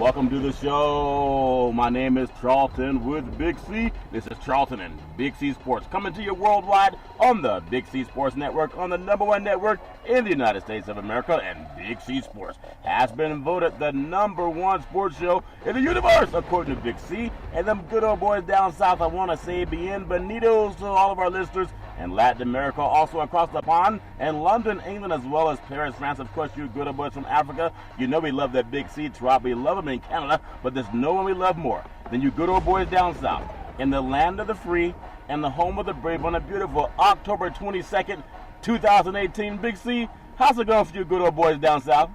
Welcome to the show. My name is Charlton with Big C. This is Charlton and Big C Sports, coming to you worldwide on the Big C Sports Network, on the #1 network in the United States of America. And Big C Sports has been voted the #1 sports show in the universe, according to Big C. And them good old boys down south, I want to say bienvenidos to all of our listeners in Latin America, also across the pond, and London, England, as well as Paris, France. Of course, you good old boys from Africa. You know we love that Big C drop. We love them in Canada, but there's no one we love more than you good old boys down south, in the land of the free and the home of the brave, on a beautiful October 22nd, 2018. Big C, how's it going for you good old boys down south?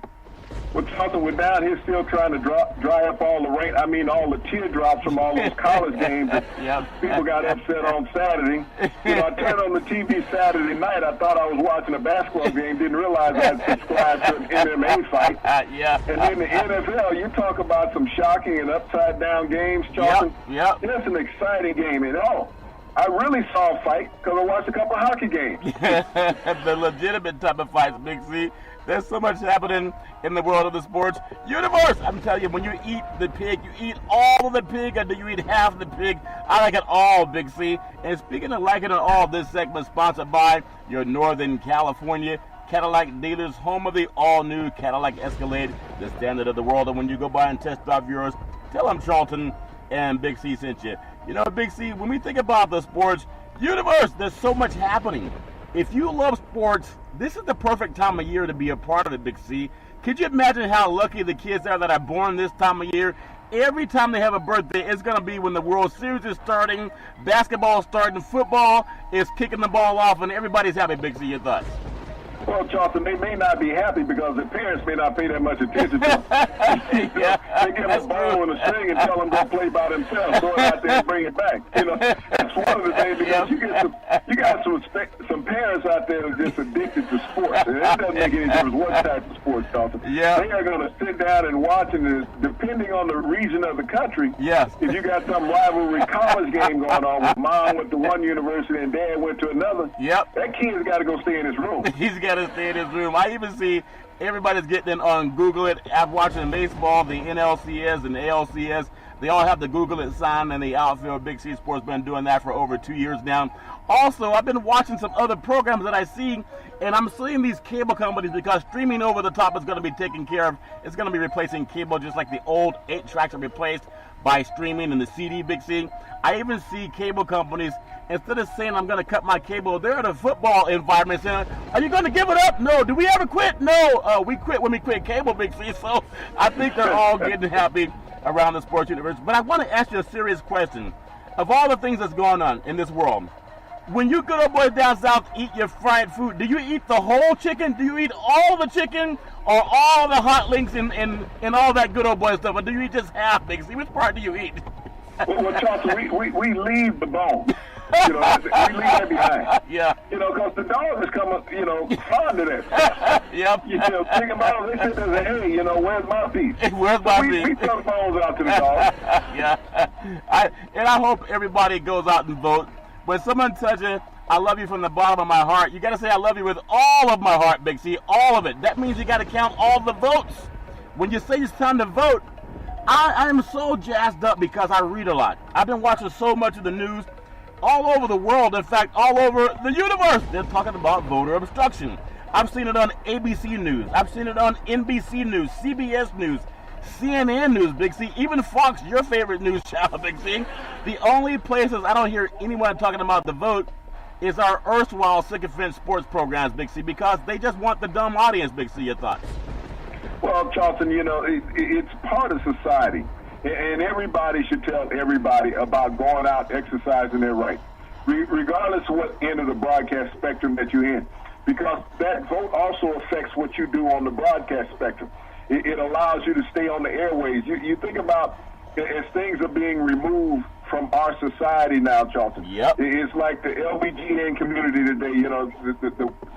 Well, Charlton, we're down here still trying to dry up all the rain. I mean, all the teardrops from all those college games. Yep. People got upset on Saturday. You know, I turned on the TV Saturday night. I thought I was watching a basketball game. Didn't realize I had subscribed to an MMA fight. Yeah. And then the NFL, you talk about some shocking and upside-down games, Charlton. Yep. It's an exciting game. And, I really saw a fight because I watched a couple of hockey games. The legitimate type of fights, Big C. There's so much happening in the world of the sports universe. I'm telling you, when you eat the pig, you eat all of the pig, or do you eat half the pig? I like it all, Big C. And speaking of liking it all, this segment is sponsored by your Northern California Cadillac dealers, home of the all-new Cadillac Escalade, the standard of the world. And when you go by and test drive yours, tell them Charlton and Big C sent you. You know, Big C, when we think about the sports universe, there's so much happening. If you love sports, this is the perfect time of year to be a part of it, Big C. Could you imagine how lucky the kids are that are born this time of year? Every time they have a birthday, it's going to be when the World Series is starting, basketball is starting, football is kicking the ball off, and everybody's happy, Big C. Your thoughts? Well, Charlton, they may not be happy because their parents may not pay that much attention to them. Yeah, they give them a ball and a string and tell them to go play by themselves. Go out there and bring it back. You know, that's one of the things, because you got some parents out there that are just addicted to sports. And it doesn't make any difference what type of sports, Charlton. Yeah. They are going to sit down and watch, and depending on the region of the country, yes. If you got some rivalry college game going on with mom went to one university and dad went to another, yep. That kid's got to go stay in his room. He's got to stay in his room. I even see everybody's getting in on Google it. I'm watching baseball, the NLCS and the ALCS. They all have the Google it sign in the outfield. Big C Sports been doing that for over 2 years now. Also, I've been watching some other programs that I see, and I'm seeing these cable companies, because streaming over the top is going to be taken care of. It's going to be replacing cable, just like the old 8 tracks are replaced by streaming and the CD, Big C. I even see cable companies, instead of saying I'm going to cut my cable, they're in a football environment saying, are you going to give it up? No. Do we ever quit? No. We quit when we quit cable, Big C. So I think they're all getting happy around the sports universe. But I want to ask you a serious question. Of all the things that's going on in this world, when you good old boys down south eat your fried food, do you eat the whole chicken? Do you eat all the chicken, or all the hot links and all that good old boy stuff? Or do you eat just half, Big C? Which part do you eat? Well, Charlton, we leave the bone. You know, we leave that behind. Yeah. You know, because the dog is coming, fond of that. Yep. You know, pick them out. They sit there and say, hey, where's my piece? Where's my piece? We throw the bones out to the dog. Yeah. I hope everybody goes out and vote. When someone tells you, I love you from the bottom of my heart, you got to say, I love you with all of my heart, Big C, all of it. That means you got to count all the votes. When you say it's time to vote, I am so jazzed up because I read a lot. I've been watching so much of the news all over the world, in fact, all over the universe. They're talking about voter obstruction. I've seen it on ABC News. I've seen it on NBC News, CBS News, CNN News, Big C, even Fox, your favorite news channel, Big C. The only places I don't hear anyone talking about the vote is our erstwhile sycophant sports programs, Big C, because they just want the dumb audience, Big C. Your thoughts? Well, Charlton, it's part of society, and everybody should tell everybody about going out, exercising their right, regardless of what end of the broadcast spectrum that you're in, because that vote also affects what you do on the broadcast spectrum. It allows you to stay on the airways. You think about, as things are being removed from our society now, Charlton. Yep. It's like the LBGN community today.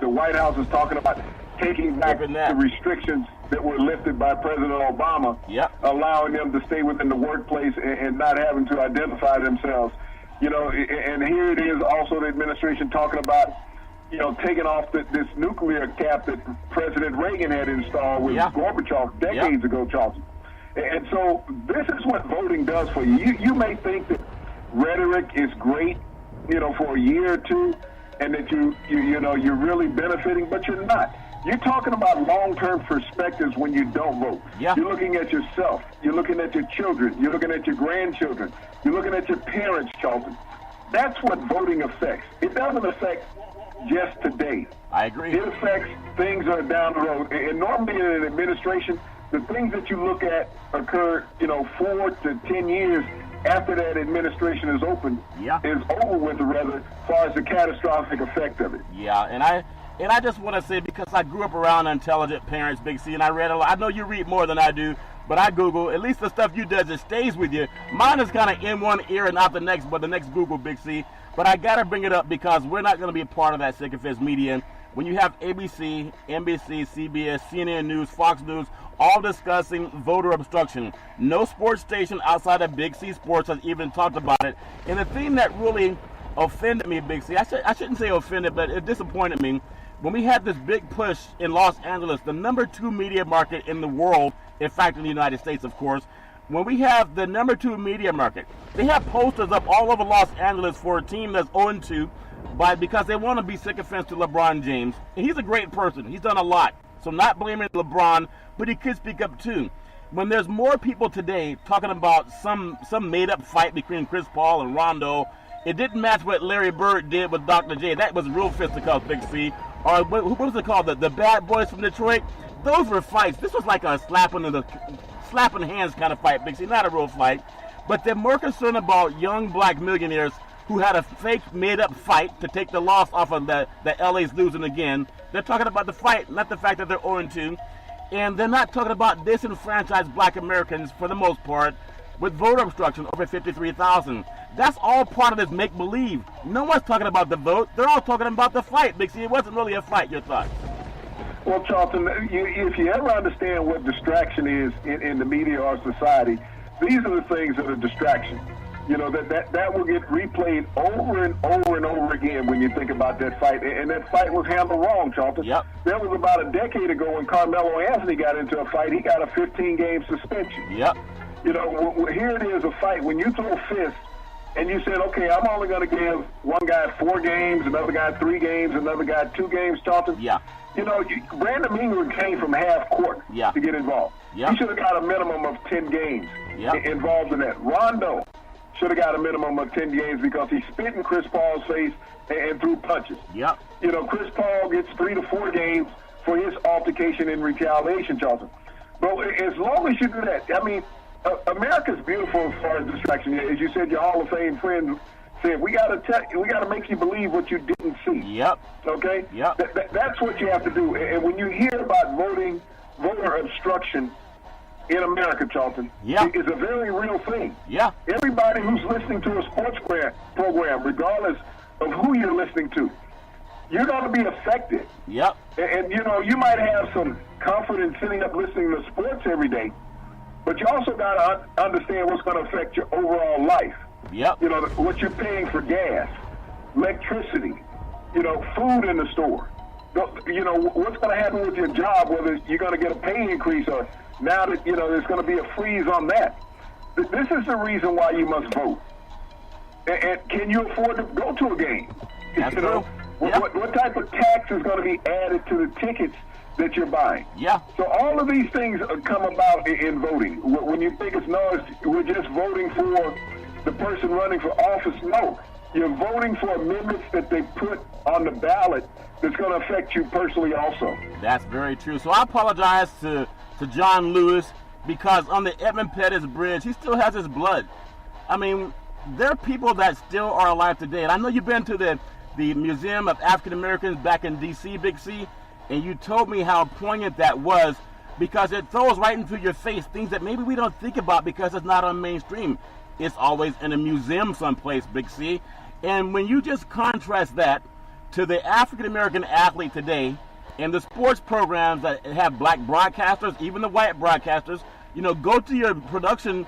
The White House is talking about taking back the restrictions that were lifted by President Obama, allowing them to stay within the workplace and not having to identify themselves. And here it is also the administration talking about, taking off this nuclear cap that President Reagan had installed with Gorbachev decades ago, Charlton. And so this is what voting does for you. You may think that rhetoric is great, for a year or two, and that you're really benefiting, but you're not. You're talking about long-term perspectives when you don't vote. Yeah. You're looking at yourself. You're looking at your children. You're looking at your grandchildren. You're looking at your parents, Charlton. That's what voting affects. It doesn't affect just today. I agree. It affects things that are down the road. And normally in an administration, the things that you look at occur, 4 to 10 years after that administration is open, is over with, rather, as far as the catastrophic effect of it. Yeah, and I just want to say, because I grew up around intelligent parents, Big C, and I read a lot. I know you read more than I do, but I Google. At least the stuff you does, it stays with you. Mine is kind of in one ear and out the next, but the next Google, Big C. But I got to bring it up because we're not going to be a part of that sycophant media. When you have ABC, NBC, CBS, CNN News, Fox News, all discussing voter obstruction. No sports station outside of Big C Sports has even talked about it. And the thing that really offended me, Big C, I shouldn't say offended, but it disappointed me. When we had this big push in Los Angeles, the number 2 media market in the world, in fact in the United States, of course, when we have the number 2 media market, they have posters up all over Los Angeles for a team that's 0-2 because they want to be sycophants to LeBron James. And he's a great person. He's done a lot. So not blaming LeBron, but he could speak up too. When there's more people today talking about some made-up fight between Chris Paul and Rondo, it didn't match what Larry Bird did with Dr. J. That was real fisticuffs, Big C. Or what was it called? The Bad Boys from Detroit? Those were fights. This was like a slapping hands kind of fight, Big C. Not a real fight. But they're more concerned about young black millionaires who had a fake made-up fight to take the loss off of the LA's losing again. They're talking about the fight, not the fact that they're 0-2. And they're not talking about disenfranchised black Americans, for the most part, with voter obstruction over 53,000. That's all part of this make-believe. No one's talking about the vote. They're all talking about the fight, Big C. It wasn't really a fight, your thoughts? Well, Charlton, if you ever understand what distraction is in the media or society, these are the things that are distraction. That will get replayed over and over and over again when you think about that fight. And that fight was handled wrong, Charlton. Yep. That was about a decade ago when Carmelo Anthony got into a fight. He got a 15-game suspension. Yep. Here it is, a fight. When you throw fists and you said, okay, I'm only going to give one guy 4 games, another guy 3 games, another guy 2 games, Charlton. Yeah. Brandon Ingram came from half court to get involved. Yep. He should have got a minimum of 10 games involved in that. Rondo should have got a minimum of 10 games because he spit in Chris Paul's face and threw punches. Yep. Chris Paul gets 3 to 4 games for his altercation in retaliation, Charlton. But as long as you do that, I mean, America's beautiful as far as distraction. As you said, your Hall of Fame friend said, we got to make you believe what you didn't see. Yep. Okay. Yep. That's what you have to do. And when you hear about voter obstruction in America, Charlton, is a very real thing. Yeah. Everybody who's listening to a sports program, regardless of who you're listening to, you're going to be affected. Yep. And you might have some comfort in sitting up listening to sports every day, but you also got to understand what's going to affect your overall life. Yep. What you're paying for gas, electricity, food in the store. What's going to happen with your job, whether you're going to get a pay increase or now that, there's going to be a freeze on that. This is the reason why you must vote. And can you afford to go to a game? That's true. What type of tax is going to be added to the tickets that you're buying? Yeah. So all of these things come about in voting. When you think we're just voting for the person running for office, no. You're voting for amendments that they put on the ballot that's going to affect you personally also. That's very true. So I apologize to John Lewis because on the Edmund Pettus Bridge, he still has his blood. I mean, there are people that still are alive today. And I know you've been to the Museum of African Americans back in D.C., Big C, and you told me how poignant that was because it throws right into your face things that maybe we don't think about because it's not on mainstream. It's always in a museum someplace, Big C. And when you just contrast that to the African American athlete today and the sports programs that have black broadcasters, even the white broadcasters, go to your production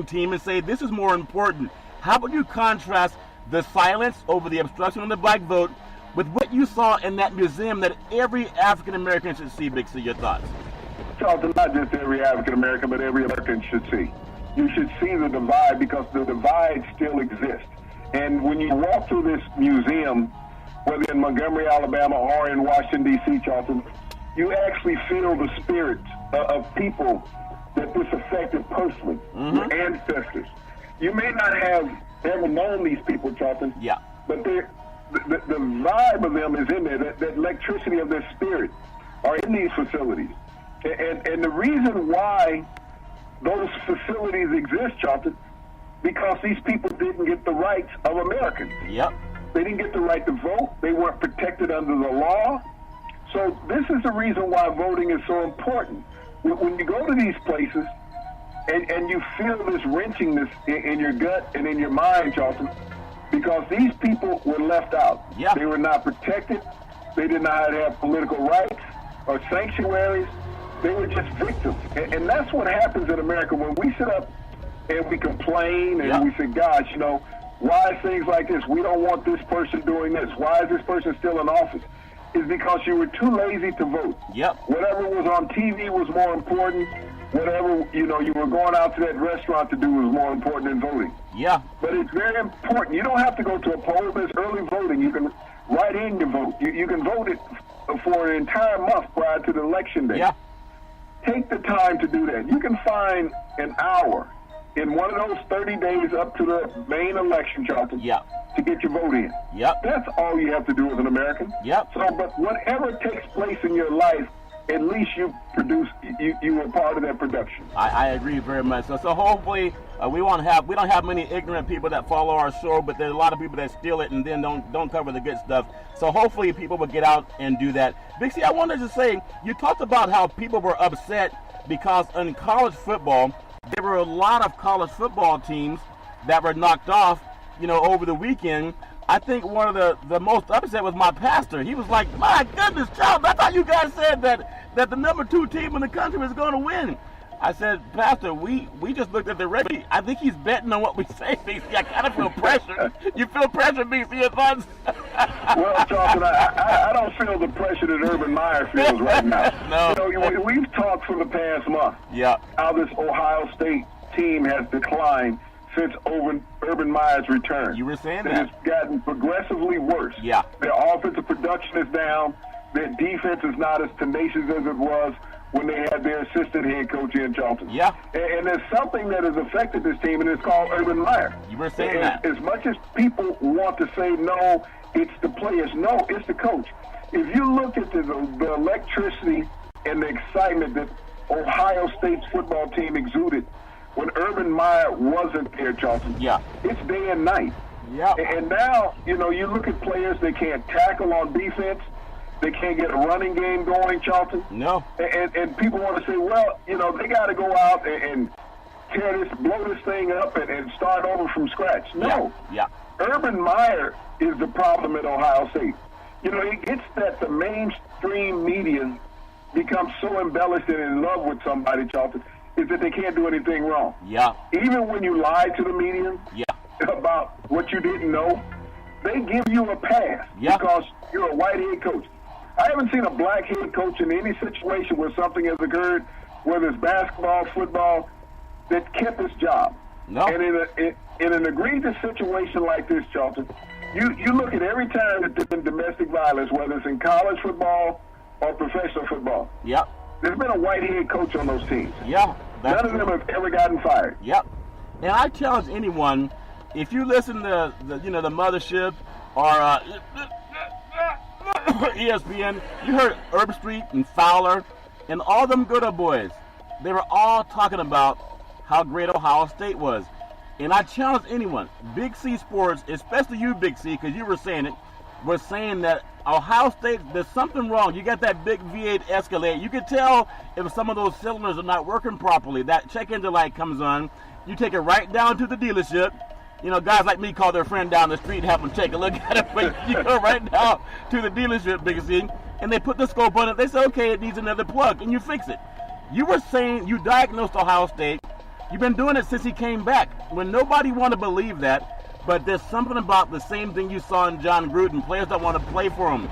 team and say, this is more important. How about you contrast the silence over the obstruction of the black vote with what you saw in that museum that every African American should see, Big C? Your thoughts? Charlton, not just every African American, but every American should see. You should see the divide because the divide still exists. And when you walk through this museum, whether in Montgomery, Alabama, or in Washington, D.C., Charlton, you actually feel the spirit of people that this affected personally, your ancestors. You may not have ever known these people, Charlton, but the vibe of them is in there, that electricity of their spirit are in these facilities. And the reason why those facilities exist, Charlton, because these people didn't get the rights of Americans. They didn't get the right to vote. They weren't protected under the law. So this is the reason why voting is so important. When you go to these places and you feel this wrenchingness in your gut and in your mind, Charlton, because these people were left out. They were not protected. They did not have political rights or sanctuaries. They were just victims. And that's what happens in America when we sit up and we complain and we say, gosh, you know, why is things like this? We don't want this person doing this. Why is this person still in office? It's because you were too lazy to vote. Whatever was on TV was more important. Whatever, you know, you were going out to that restaurant to do was more important than voting. But it's very important. You don't have to go to a poll. There's early voting. You can write in your vote. You can vote it for an entire month prior to the election day. Take the time to do that. You can find an hour in one of those 30 days up to the main election, Charlton, to get your vote in. That's all you have to do as an American. So, but whatever takes place in your life, at least you were part of that production. I agree very much. So hopefully we don't have many ignorant people that follow our show, but there's a lot of people that steal it and then don't cover the good stuff. So hopefully people will get out and do that. Big C, I wanted to say, you talked about how people were upset because in college football, there were a lot of college football teams that were knocked off, you know, over the weekend. I think one of the most upset was my pastor. He was like, my goodness, child, I thought you guys said that the number 2 team in the country was going to win. I said, Pastor, we just looked at the record. I think he's betting on what we say, BC. I kind of feel pressure. You feel pressure, BC, your thoughts? Well, Charlton, I don't feel the pressure that Urban Meyer feels right now. No. You know, we've talked for the past month how this Ohio State team has declined since Urban Meyer's return. You were saying that. It's gotten progressively worse. Their offensive production is down. Their defense is not as tenacious as it was when they had their assistant head coach in Charlton. And there's something that has affected this team, and it's called Urban Meyer. You were saying that. As much as people want to say, no, it's the players, no, it's the coach. If you look at the electricity and the excitement that Ohio State's football team exuded when Urban Meyer wasn't there, Charlton, it's day and night. And now, you know, you look at players, they can't tackle on defense. They can't get a running game going, Charlton. And people want to say, well, you know, they got to go out and blow this thing up and start over from scratch. No. Urban Meyer is the problem at Ohio State. You know, it's that the mainstream media becomes so embellished and in love with somebody, Charlton, is that they can't do anything wrong. Even when you lie to the media about what you didn't know, they give you a pass because you're a white head coach. I haven't seen a black head coach in any situation where something has occurred, whether it's basketball, football, that kept his job. And in an egregious situation like this, Charlton, you look at every time that there's been domestic violence, whether it's in college football or professional football. There's been a white head coach on those teams. None of them have ever gotten fired. And I challenge anyone, if you listen to the Mothership or ESPN, you heard Herb Street and Fowler and all them good old boys. They were all talking about how great Ohio State was. And I challenge anyone, Big C Sports, especially you, Big C, because you were saying it, was saying that Ohio State, there's something wrong. You got that big V8 Escalade. You can tell if some of those cylinders are not working properly. That check engine light comes on. You take it right down to the dealership. You know, guys like me call their friend down the street, have them take a look at it. But you go right down to the dealership, Big C, and they put the scope on it. They say, okay, it needs another plug, and you fix it. You were saying you diagnosed Ohio State. You've been doing it since he came back. When nobody want to believe that, but there's something about the same thing you saw in John Gruden. Players don't want to play for him.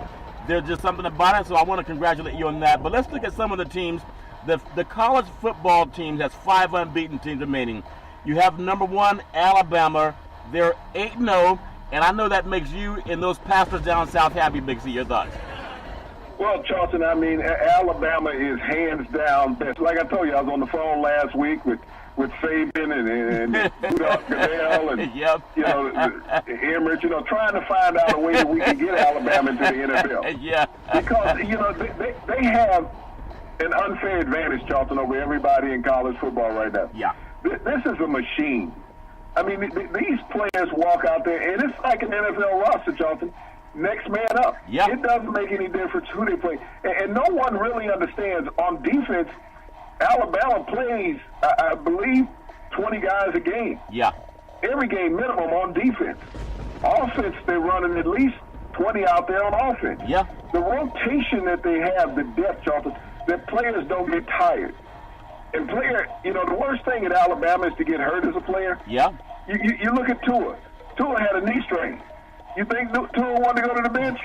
There's just something about it, so I want to congratulate you on that. But let's look at some of the teams The college football team has 5 unbeaten teams remaining. You have number 1 Alabama. They're 8-0, and I know that makes you and those pastors down south happy. Big C, your thoughts? Well, Charlton, I mean, Alabama is hands down best. Like I told you, I was on the phone last week with Saban and Rudolph Goodell and yep. Emmerich, trying to find out a way that we can get Alabama into the NFL. Yeah. Because they have an unfair advantage, Charlton, over everybody in college football right now. Yeah. This is a machine. I mean, these players walk out there, and it's like an NFL roster, Charlton. Next man up. Yep. It doesn't make any difference who they play. And no one really understands on defense. Alabama plays, I believe, 20 guys a game. Yeah. Every game minimum on defense. Offense, they're running at least 20 out there on offense. Yeah. The rotation that they have, the depth, Charlton, that players don't get tired. And the worst thing at Alabama is to get hurt as a player. Yeah. You look at Tua. Tua had a knee strain. You think Tua wanted to go to the bench?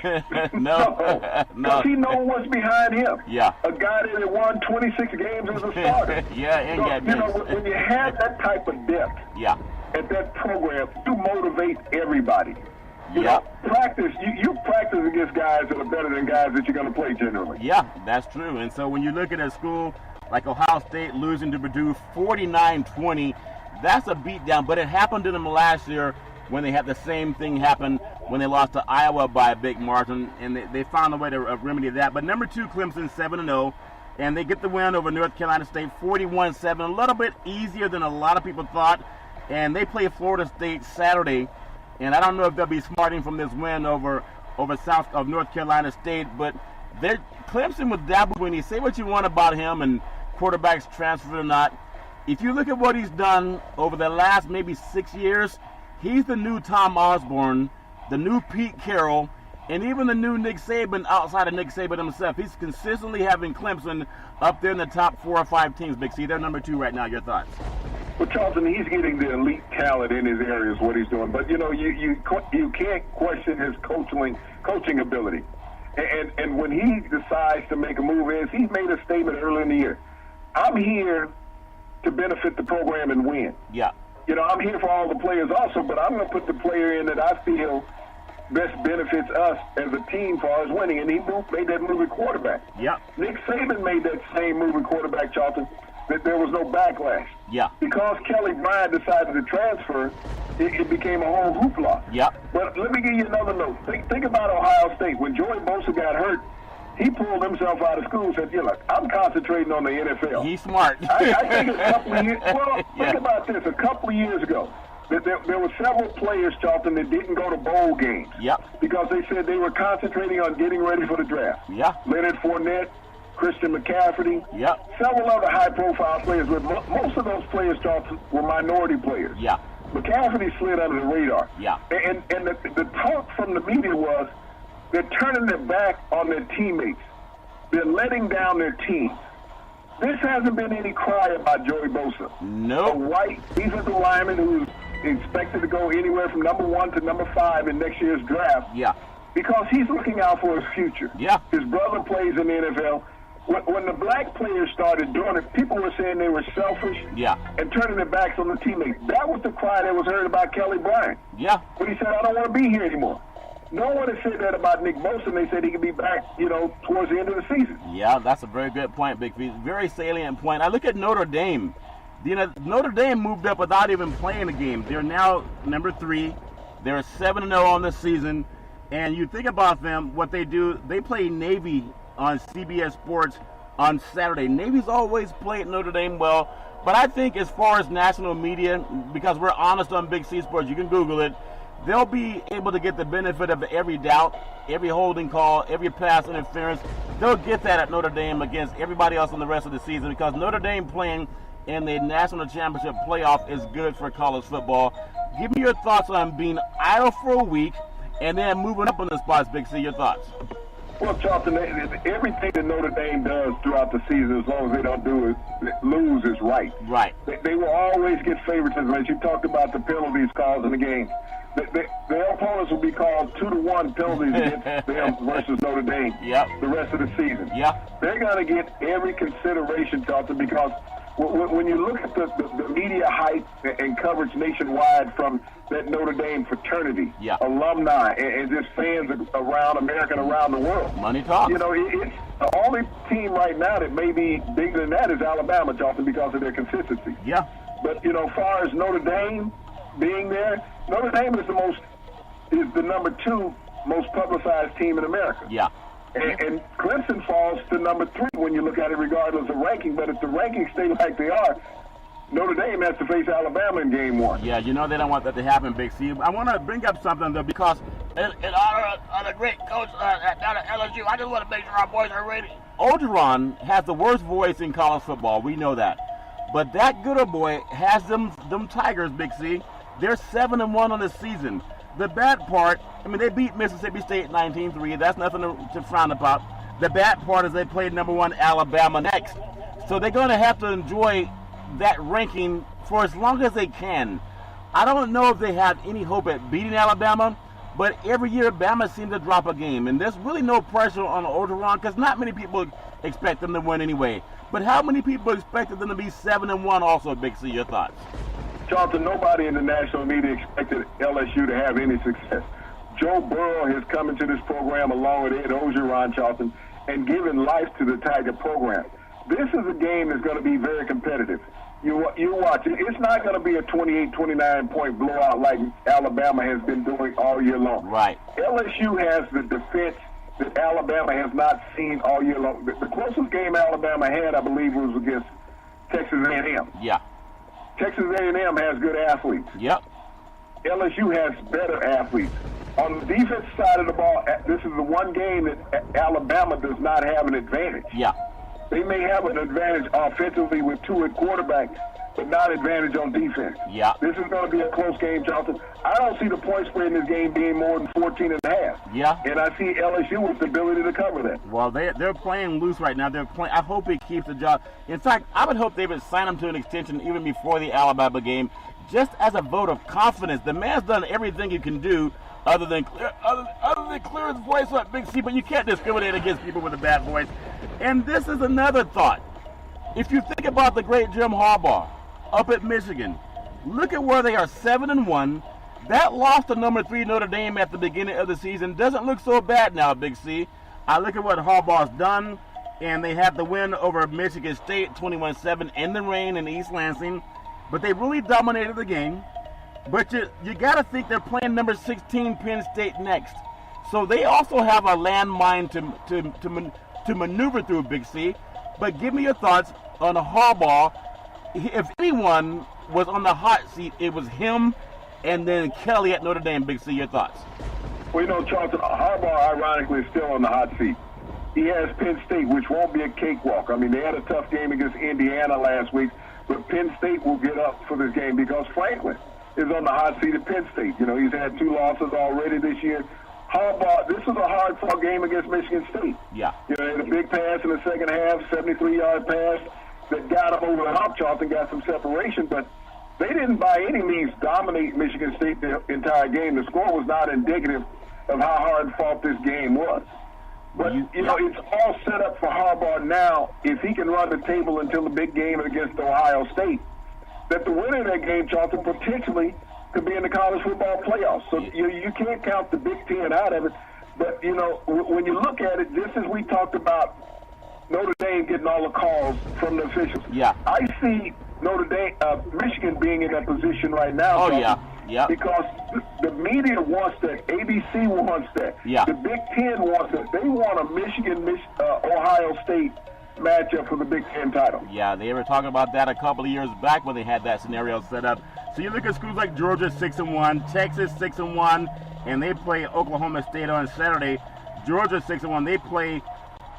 No. Because he knows what's behind him. Yeah. A guy that had won 26 games as a starter. Yeah, and when you have that type of depth at that program, you motivate everybody. Practice. You practice against guys that are better than guys that you're going to play generally. Yeah, that's true. And so when you look at a school like Ohio State losing to Purdue 49-20, that's a beatdown. But it happened to them last year when they had the same thing happen when they lost to Iowa by a big margin, and they found a way to remedy that. But number 2, Clemson, 7-0, and they get the win over North Carolina State, 41-7, a little bit easier than a lot of people thought. And they play Florida State Saturday, and I don't know if they'll be smarting from this win over south of North Carolina State, but Clemson with Dabo Swinney, say what you want about him and quarterbacks transferred or not. If you look at what he's done over the last maybe 6 years, he's the new Tom Osborne, the new Pete Carroll, and even the new Nick Saban outside of Nick Saban himself. He's consistently having Clemson up there in the top 4 or 5 teams, Big C. They're number 2 right now. Your thoughts? Well, Charlton, he's getting the elite talent in his areas, what he's doing. But, you can't question his coaching ability. And when he decides to make a move, he's made a statement early in the year. I'm here to benefit the program and win. Yeah. I'm here for all the players also, but I'm going to put the player in that I feel best benefits us as a team for us winning. And he made that move at quarterback. Yeah. Nick Saban made that same move at quarterback, Charlton, that there was no backlash. Yeah. Because Kelly Bryant decided to transfer, it became a whole hoopla. Yeah. But let me give you another note. Think about Ohio State. When Joey Bosa got hurt, he pulled himself out of school and said, I'm concentrating on the NFL. He's smart. I think a couple of years, think about this. A couple of years ago, there were several players, Charlton, that didn't go to bowl games. Yep. Because they said they were concentrating on getting ready for the draft. Yeah. Leonard Fournette, Christian McCaffrey, several other high-profile players. But most of those players, Charlton, were minority players. Yeah. McCaffrey slid under the radar. Yeah. And the talk from the media was they're turning their back on their teammates. They're letting down their teams. This hasn't been any cry about Joey Bosa. No. A white defensive lineman who's expected to go anywhere from number 1 to number 5 in next year's draft. Yeah. Because he's looking out for his future. Yeah. His brother plays in the NFL. When the black players started doing it, people were saying they were selfish and turning their backs on the teammates. That was the cry that was heard about Kelly Bryant. Yeah. When he said, I don't want to be here anymore. No one has said that about Nick Bosa, and they said he could be back, towards the end of the season. Yeah, that's a very good point, Big V. Very salient point. I look at Notre Dame. Notre Dame moved up without even playing a game. They're now number 3. They're 7-0 on the season. And you think about them, what they do, they play Navy on CBS Sports on Saturday. Navy's always played Notre Dame well. But I think as far as national media, because we're honest on Big C Sports, you can Google it, they'll be able to get the benefit of every doubt, every holding call, every pass interference. They'll get that at Notre Dame against everybody else in the rest of the season because Notre Dame playing in the national championship playoff is good for college football. Give me your thoughts on being idle for a week and then moving up on the spots, Big C. Your thoughts? Well, Charlton, everything that Notre Dame does throughout the season, as long as they don't lose, is right. Right. They will always get favoritism. As you talked about the penalties calls in the game, their opponents will be called 2-1 penalties against them versus Notre Dame the rest of the season. They're going to get every consideration, Charlton, because when you look at the media hype and coverage nationwide from that Notre Dame fraternity, alumni, and just fans around America and around the world. Money talks. You know, it's the only team right now that may be bigger than that is Alabama, Charlton, because of their consistency. But, you know, as far as Notre Dame being there, Notre Dame is the number 2 most publicized team in America. And Clemson falls to number 3 when you look at it regardless of ranking. But if the rankings stay like they are, Notre Dame has to face Alabama in game 1. Yeah, you know they don't want that to happen, Big C. I want to bring up something, though, because in honor of the great coach down at LSU, I just want to make sure our boys are ready. Orgeron has the worst voice in college football. We know that. But that good old boy has them Tigers, Big C. They're 7-1 on the season. The bad part, I mean, they beat Mississippi State 19-3. That's nothing to frown about. The bad part is they played number 1 Alabama next. So they're going to have to enjoy that ranking for as long as they can. I don't know if they have any hope at beating Alabama, but every year Bama seems to drop a game. And there's really no pressure on Orgeron because not many people expect them to win anyway. But how many people expected them to be 7-1 also, Big C? Your thoughts? Charlton, nobody in the national media expected LSU to have any success. Joe Burrow has come into this program along with Ed Orgeron, Charlton, and given life to the Tiger program. This is a game that's going to be very competitive. You watch it. It's not going to be a 28, 29-point blowout like Alabama has been doing all year long. Right. LSU has the defense that Alabama has not seen all year long. The closest game Alabama had, I believe, was against Texas A&M. Texas A&M has good athletes. LSU has better athletes. On the defense side of the ball, this is the one game that Alabama does not have an advantage. They may have an advantage offensively with 2 at quarterback, but not advantage on defense. This is going to be a close game, Charlton. I don't see the point spread in this game being more than 14.5. And I see LSU with the ability to cover that. Well, they're playing loose right now. I hope he keeps the job. In fact, I would hope they would sign him to an extension even before the Alabama game, just as a vote of confidence. The man's done everything you can do other than clear his voice up, Big C, but you can't discriminate against people with a bad voice. And this is another thought. If you think about the great Jim Harbaugh up at Michigan, look at where they are, 7-1. That loss to number 3 Notre Dame at the beginning of the season doesn't look so bad now, Big C. I look at what Harbaugh's done, and they had the win over Michigan State 21-7 in the rain in East Lansing. But they really dominated the game. But you got to think they're playing number 16 Penn State next. So they also have a landmine to maneuver through, Big C. But give me your thoughts on Harbaugh. If anyone was on the hot seat, it was him and then Kelly at Notre Dame. Big C, your thoughts? Well, you know, Charlton, Harbaugh, ironically, is still on the hot seat. He has Penn State, which won't be a cakewalk. I mean, they had a tough game against Indiana last week, but Penn State will get up for this game because Franklin is on the hot seat at Penn State. You know, he's had 2 losses already this year. Harbaugh, this was a hard-fought game against Michigan State. You know, they had a big pass in the second half, 73-yard pass that got him over the hump, Charlton, got some separation, but they didn't by any means dominate Michigan State the entire game. The score was not indicative of how hard-fought this game was. But, you know, it's all set up for Harbaugh now, if he can run the table until the big game against Ohio State, that the winner of that game, Charlton, potentially could be in the college football playoffs. So you can't count the Big Ten out of it. But, you know, when you look at it, just as we talked about Notre Dame getting all the calls from the officials, I see Michigan being in that position right now. Because the media wants that. ABC wants that. The Big Ten wants it. They want a Michigan-Ohio State matchup for the Big Ten title. They were talking about that a couple of years back when they had that scenario set up. So you look at schools like Georgia 6-1, Texas 6-1, and they play Oklahoma State on Saturday. Georgia 6-1, they play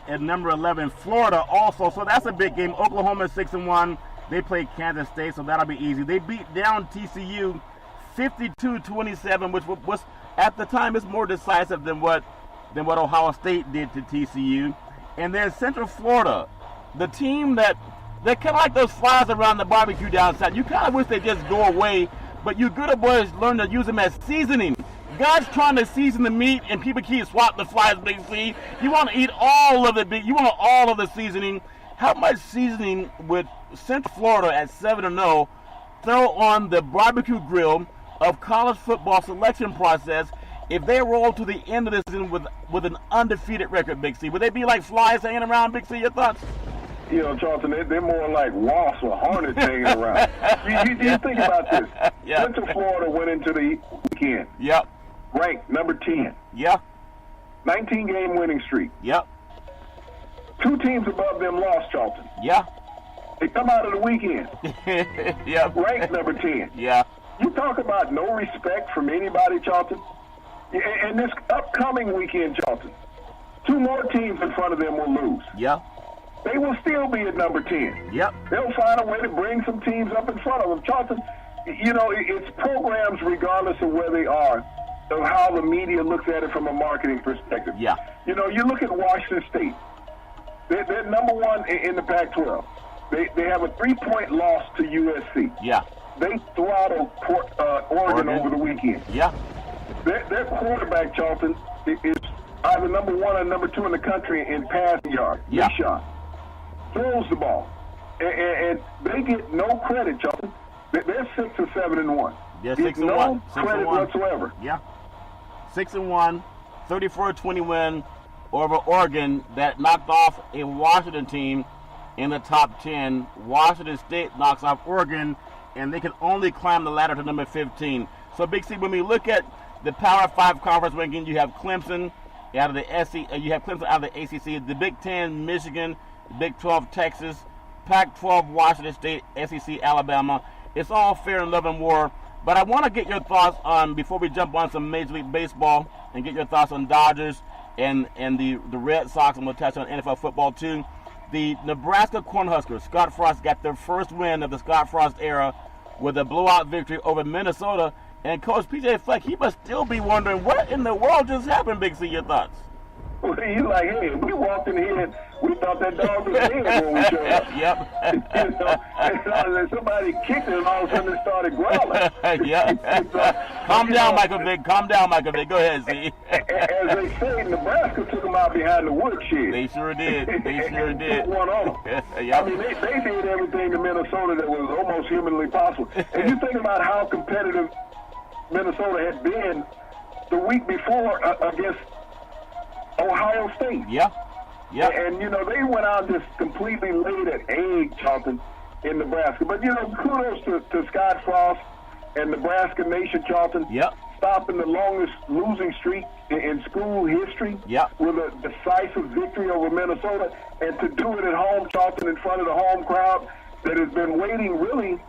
at number 11 Florida also. So that's a big game. Oklahoma 6-1, they play Kansas State, so that'll be easy. They beat down TCU 52-27, which was at the time is more decisive than what Ohio State did to TCU. And then Central Florida, the team that kind of like those flies around the barbecue down south. You kind of wish they just go away, but you good boys learn to use them as seasoning. God's trying to season the meat, and people keep swatting the flies, Big C. You want to eat all of it. You want all of the seasoning. How much seasoning would Central Florida at 7-0 throw on the barbecue grill of college football selection process if they roll to the end of the season with an undefeated record, Big C? Would they be like flies hanging around, Big C? Your thoughts? You know, Charlton, they're more like wasps or hornets hanging around. You think about this. Yeah. Central Florida went into the weekend. Yep. Ranked number 10. Yeah. 19-game winning streak. Yep. 2 teams above them lost, Charlton. Yeah. They come out of the weekend. Yep. Ranked number 10. Yeah. You talk about no respect from anybody, Charlton. And this upcoming weekend, Charlton, 2 more teams in front of them will lose. Yeah. They will still be at number 10. Yep. They'll find a way to bring some teams up in front of them. Charlton, you know, it's programs regardless of where they are, of how the media looks at it from a marketing perspective. Yeah. You know, you look at Washington State. They're number 1 in the Pac-12. They have a 3-point loss to USC. Yeah. They throttled Oregon over the weekend. Yeah. Their quarterback, Charlton, is either number 1 or number 2 in the country in passing yards. Yeah. Big shot. Throws the ball. And they get no credit, Charlton. They're 6 or 7-1. Yeah, Get 6 and no 1. 6 credit and 1. whatsoever. Yeah. 6-1, 34-20 win over Oregon that knocked off a Washington team in the top 10. Washington State knocks off Oregon, and they can only climb the ladder to number 15. So, Big C, when we look at the Power 5 conference ranking, you have Clemson out of the you have Clemson out of the ACC, the Big 10, Michigan, the Big 12, Texas, Pac-12, Washington State, SEC, Alabama. It's all fair in love and war. But I want to get your thoughts on, before we jump on some Major League Baseball, and get your thoughts on Dodgers and the Red Sox, and we'll touch on NFL football too. The Nebraska Cornhuskers, Scott Frost, got their first win of the Scott Frost era with a blowout victory over Minnesota. And Coach P.J. Fleck, he must still be wondering, what in the world just happened, Big C? Your thoughts? Well, he's like, hey, we walked in here and we thought that dog was dead when we showed up. Yep. And somebody kicked it and all of a sudden it started growling. Yeah. Calm down, Michael Vick. Calm down, Michael Vick. Go ahead, Z. As they say, Nebraska took them out behind the woodshed. They sure did. They sure did. Put one on them. Yep. I mean, they did everything to Minnesota that was almost humanly possible. And you think about how competitive Minnesota had been the week before against Ohio State. Yeah. Yeah. And, you know, they went out just completely laid an egg, Charlton, in Nebraska. But, you know, kudos to Scott Frost and Nebraska Nation, Charlton. Yep. Stopping the longest losing streak in school history. Yep. With a decisive victory over Minnesota. And to do it at home, Charlton, in front of the home crowd that has been waiting really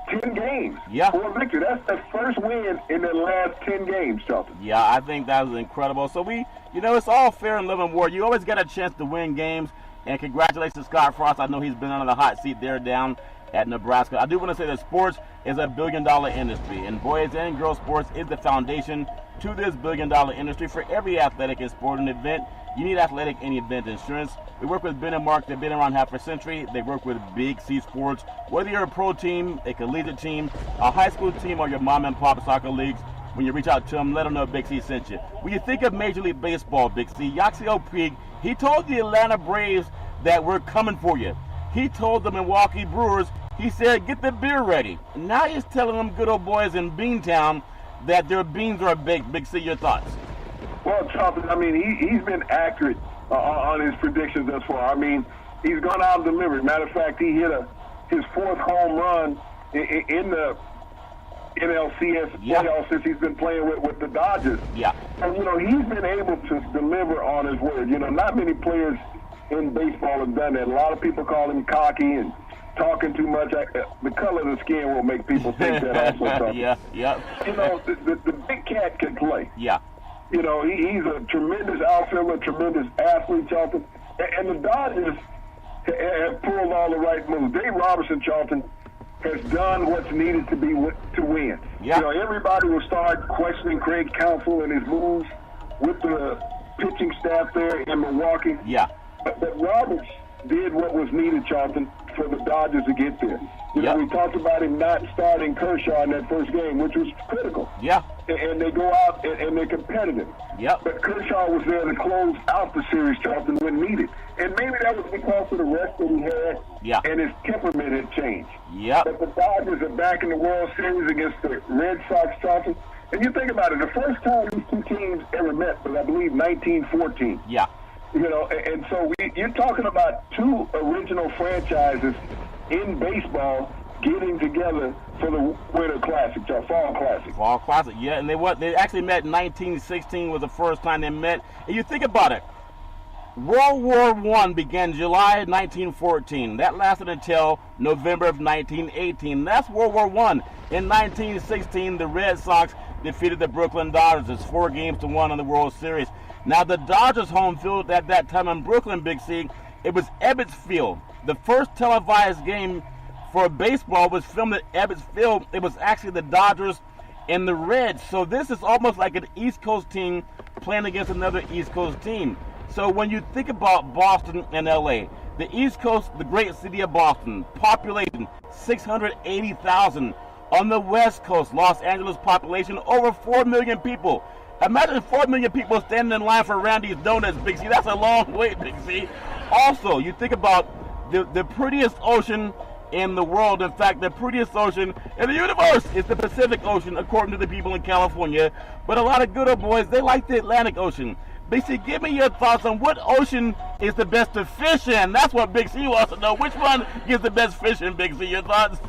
10 games for a victory. That's the first win in the last 10 games, Charlton. Yeah, I think that was incredible. So it's all fair in love and war. You always get a chance to win games, and congratulations to Scott Frost. I know he's been under the hot seat there down at Nebraska. I do want to say that sports is a billion-dollar industry, and boys and girls sports is the foundation to this billion-dollar industry. For every athletic and sporting event, you need athletic and event insurance. We work with Ben and Mark. They've been around half a century. They work with Big C Sports. Whether you're a pro team, a collegiate team, a high school team, or your mom and pop soccer leagues, when you reach out to them, let them know Big C sent you. When you think of Major League Baseball, Big C, Yasiel Puig, he told the Atlanta Braves that we're coming for you. He told the Milwaukee Brewers, he said, get the beer ready. And now he's telling them good old boys in Beantown that their beans are baked. Big C, your thoughts? Well, Charlton, I mean, he's been accurate on his predictions thus far. I mean, he's gone out and delivered. Matter of fact, he hit his 4th home run in the NLCS playoffs since he's been playing with the Dodgers. Yeah. And, you know, he's been able to deliver on his word. You know, not many players in baseball have done that. A lot of people call him cocky and talking too much. The color of the skin will make people think that also. Yeah. You know, the big cat can play. Yeah. You know, he's a tremendous outfielder, tremendous athlete, Charlton. And the Dodgers have pulled all the right moves. Dave Robertson, Charlton, has done what's needed to win. Yeah. You know, everybody will start questioning Craig Counsell and his moves with the pitching staff there in Milwaukee. Yeah. But Roberts did what was needed, Charlton, for the Dodgers to get there. You know, we talked about him not starting Kershaw in that first game, which was critical. Yeah. And they go out and they're competitive. Yep. But Kershaw was there to close out the series, Charlton, when needed. And maybe that was because of the rest that he had and his temperament had changed. Yep. But the Dodgers are back in the World Series against the Red Sox, Charlton. And you think about it, the first time these two teams ever met was, I believe, 1914. Yeah. You know, and so you're talking about two original franchises in baseball getting together for the Winter Classic, or Fall Classic. Fall Classic, yeah. And they actually met in 1916 was the first time they met. And you think about it, World War I began July 1914. That lasted until November of 1918. That's World War I. In 1916, the Red Sox defeated the Brooklyn Dodgers. It's 4-1 in the World Series. Now, the Dodgers' home field at that time in Brooklyn, Big C, it was Ebbets Field. The first televised game for baseball was filmed at Ebbets Field. It was actually the Dodgers and the Reds. So this is almost like an East Coast team playing against another East Coast team. So when you think about Boston and LA, the East Coast, the great city of Boston, population 680,000. On the West Coast, Los Angeles population over 4 million people. Imagine 4 million people standing in line for Randy's Donuts, Big C. That's a long wait, Big C. Also, you think about the prettiest ocean in the world. In fact, the prettiest ocean in the universe is the Pacific Ocean, according to the people in California. But a lot of good old boys, they like the Atlantic Ocean. Big C, give me your thoughts on what ocean is the best to fish in. That's what Big C wants to know. Which one gives the best fishing, Big C? Your thoughts?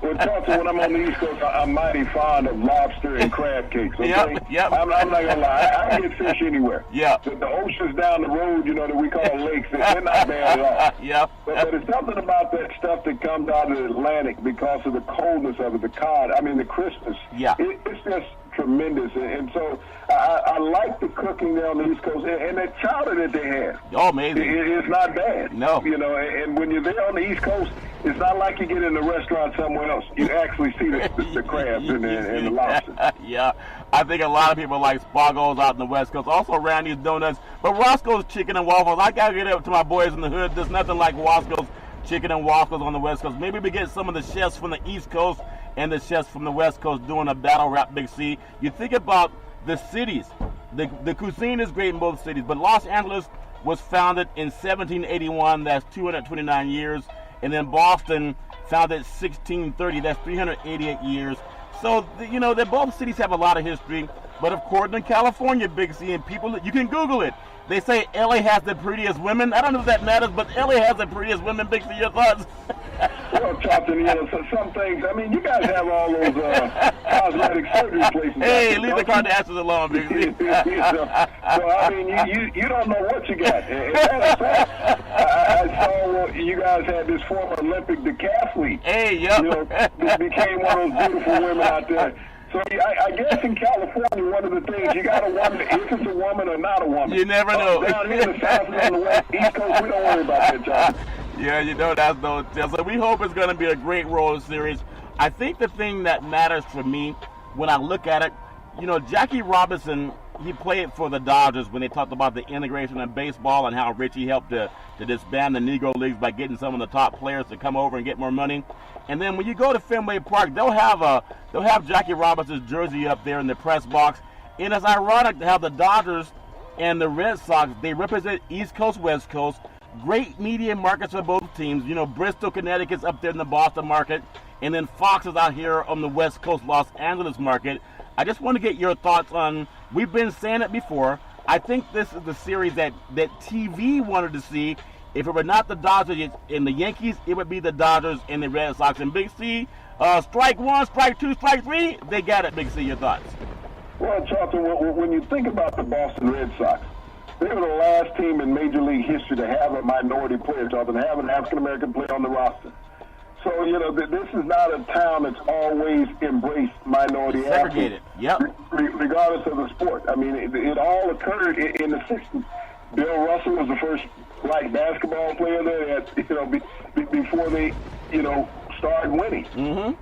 Well, Charlton, when I'm on the East Coast, I'm mighty fond of lobster and crab cakes. Okay? Yep. I'm not going to lie. I get fish anywhere. Yeah. The oceans down the road, you know, that we call lakes, they're not bad at all. Yeah. But there's something about that stuff that comes out of the Atlantic because of the coldness of it, the cod, the crispness. Yeah. It's just tremendous. And so I like the cooking there on the East Coast. And that chowder that they have. Oh, amazing. It's not bad. No. You know, and when you're there on the East Coast, it's not like you get in a restaurant somewhere else. You actually see the crabs and the lobster. Yeah. I think a lot of people like Spago's out in the West Coast. Also Randy's Donuts. But Roscoe's Chicken and Waffles, I got to get up to my boys in the hood. There's nothing like Roscoe's Chicken and Waffles on the West Coast. Maybe we get some of the chefs from the East Coast and the chefs from the West Coast doing a battle rap, Big C. You think about the cities. The cuisine is great in both cities, but Los Angeles was founded in 1781. That's 229 years. And then Boston founded 1630. That's 388 years. So, you know, both cities have a lot of history. But of course, in California, Big C, and people, you can Google it. They say LA has the prettiest women. I don't know if that matters, but LA has the prettiest women. Big C, your thoughts? Well, Charlton, you know, some things, you guys have all those cosmetic surgery places. Hey, leave the Kardashians alone, Big C. So, you don't know what you got. As a matter of fact, I saw you guys had this former Olympic decathlete. Hey, yep. You know, became one of those beautiful women out there. So I guess in California, one of the things, you got to wonder if it's a woman or not a woman. You never know. Down here in the South and on the West, East Coast, we don't worry about that, Charlton. Yeah, you know, that's no tell. So we hope it's going to be a great World Series. I think the thing that matters for me when I look at it, you know, Jackie Robinson, he played for the Dodgers when they talked about the integration of baseball and how Richie helped to disband the Negro Leagues by getting some of the top players to come over and get more money. And then when you go to Fenway Park, they'll have Jackie Robinson's jersey up there in the press box. And it's ironic to have the Dodgers and the Red Sox. They represent East Coast, West Coast. Great media markets for both teams. You know, Bristol, Connecticut's up there in the Boston market. And then Fox is out here on the West Coast, Los Angeles market. I just want to get your thoughts on, we've been saying it before, I think this is the series that TV wanted to see. If it were not the Dodgers and the Yankees, it would be the Dodgers and the Red Sox. And Big C, strike one, strike two, strike three, they got it, Big C. Your thoughts? Well, Charlton, when you think about the Boston Red Sox, they were the last team in Major League history to have a minority player, Charlton, to have an African-American player on the roster. So, you know, this is not a town that's always embraced minority segregated. Athletes, regardless of the sport. I mean, it all occurred in the 60s. Bill Russell was the first black basketball player there that, you know, before they, you know, started winning.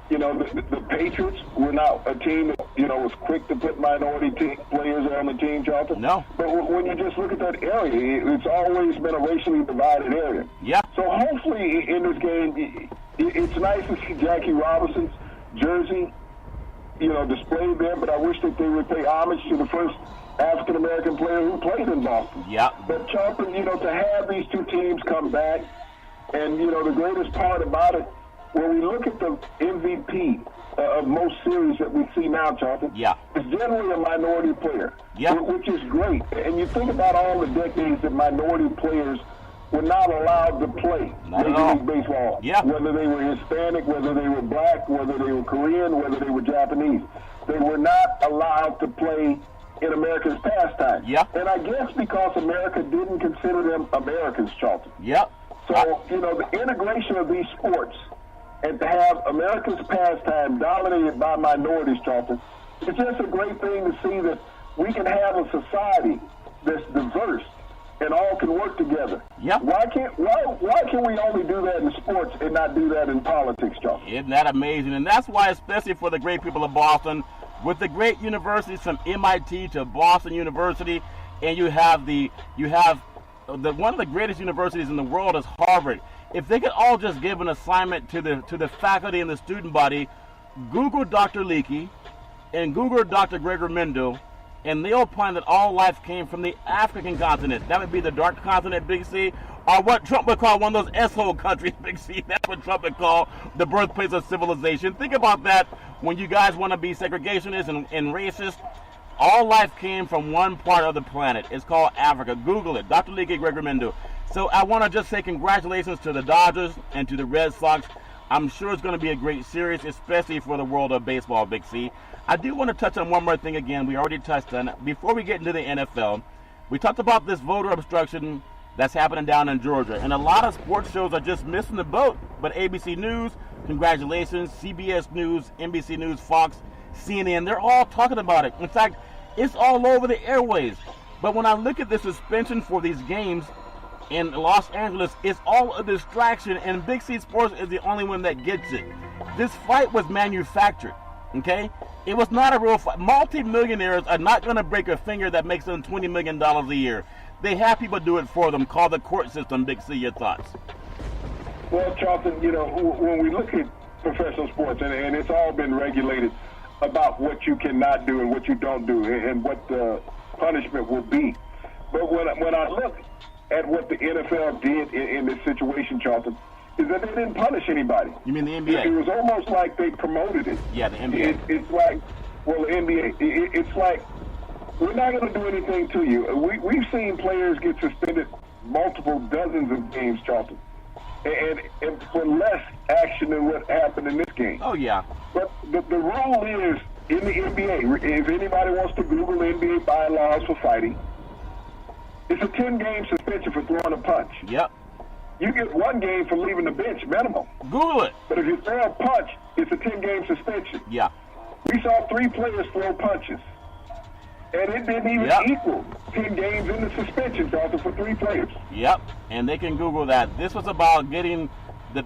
You know, the Patriots were not a team that, you know, was quick to put minority players on the team, Charlton. No. But when you just look at that area, it's always been a racially divided area. Yeah. So hopefully in this game, it's nice to see Jackie Robinson's jersey, you know, displayed there, but I wish that they would pay homage to the first African-American player who played in Boston. Yeah. But Charlton, you know, to have these two teams come back, and, you know, the greatest part about it, when we look at the MVP of most series that we see now, Charlton, it's generally a minority player, which is great. And you think about all the decades that minority players were not allowed to play Major League Baseball, whether they were Hispanic, whether they were black, whether they were Korean, whether they were Japanese. They were not allowed to play in America's pastime. And I guess because America didn't consider them Americans, Charlton. So, you know, the integration of these sports and to have America's pastime dominated by minorities, Charlton, it's just a great thing to see that we can have a society that's diverse and all can work together. Why can we only do that in sports and not do that in politics, Charlton? Isn't that amazing? And that's why, especially for the great people of Boston, with the great universities from MIT to Boston University, and you have one of the greatest universities in the world is Harvard. If they could all just give an assignment to the faculty and the student body, Google Dr. Leakey and Google Dr. Gregor Mendel, and they'll find that all life came from the African continent. That would be the dark continent, Big C, or what Trump would call one of those S-hole countries, Big C. That's what Trump would call the birthplace of civilization. Think about that when you guys want to be segregationists and racist. All life came from one part of the planet. It's called Africa. Google it. Dr. Leakey, Gregor Mendel. So I want to just say congratulations to the Dodgers and to the Red Sox. I'm sure it's going to be a great series, especially for the world of baseball, Big C. I do want to touch on one more thing again. We already touched on it. Before we get into the NFL, we talked about this voter obstruction that's happening down in Georgia. And a lot of sports shows are just missing the boat. But ABC News, congratulations. CBS News, NBC News, Fox, CNN, they're all talking about it. In fact, it's all over the airways. But when I look at the suspension for these games in Los Angeles, it's all a distraction, and Big C Sports is the only one that gets it. This fight was manufactured, okay? It was not a real fight. Multi-millionaires are not going to break a finger that makes them $20 million a year. They have people do it for them, called the court system. Big C, your thoughts? Well, Charlton, you know, when we look at professional sports, and it's all been regulated about what you cannot do and what you don't do and what the punishment will be. But when I look at what the NFL did in this situation, Charlton, is that they didn't punish anybody. You mean the NBA? It was almost like they promoted it. Yeah, the NBA. It's like, well, the NBA, it's like, we're not going to do anything to you. We've seen players get suspended multiple dozens of games, Charlton, and for less action than what happened in this game. Oh, yeah. But the rule is, in the NBA, if anybody wants to Google NBA bylaws for fighting, it's a 10-game suspension for throwing a punch. Yep. You get 1 game for leaving the bench, minimum. Google it. But if you throw a punch, it's a 10-game suspension. Yeah. We saw 3 players throw punches, and it didn't even equal 10 games in the suspension, Doctor, for 3 players. Yep, and they can Google that. This was about getting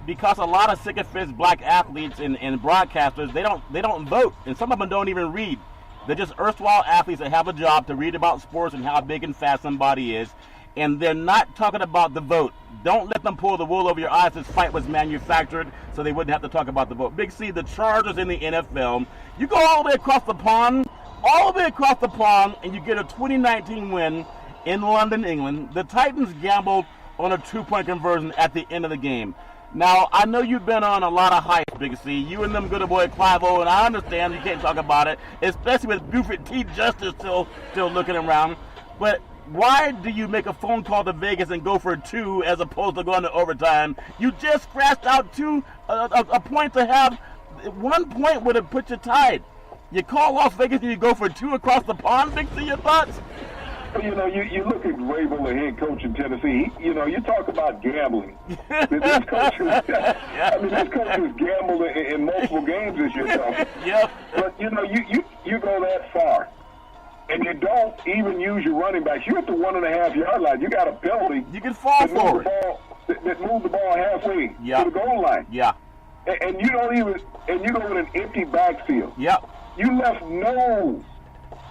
because a lot of sycophants, black athletes and broadcasters, they don't vote, and some of them don't even read. They're just erstwhile athletes that have a job to read about sports and how big and fast somebody is, and they're not talking about the vote. Don't let them pull the wool over your eyes. This fight was manufactured, so they wouldn't have to talk about the vote. Big C, the Chargers in the NFL, you go all the way across the pond, and you get a 2019 win in London, England. The Titans gambled on a 2-point conversion at the end of the game. Now, I know you've been on a lot of hype, Big C. You and them good boy Clive-O, and I understand you can't talk about it, especially with Buford T. Justice still looking around. But why do you make a phone call to Vegas and go for 2 as opposed to going to overtime? You just scratched out a point to have. 1 point would have put you tied. You call Las Vegas and you go for 2 across the pond, Big C, your thoughts? You know, you look at Vrabel, the head coach in Tennessee. You talk about gambling. This coach has gambled in multiple games this year. Yep. But you go that far, and you don't even use your running backs. You're at the 1.5 yard line. You got a penalty. You can fall forward. That moved the ball halfway to the goal line. Yeah. and you don't even, and you go with an empty backfield. Yep. You left no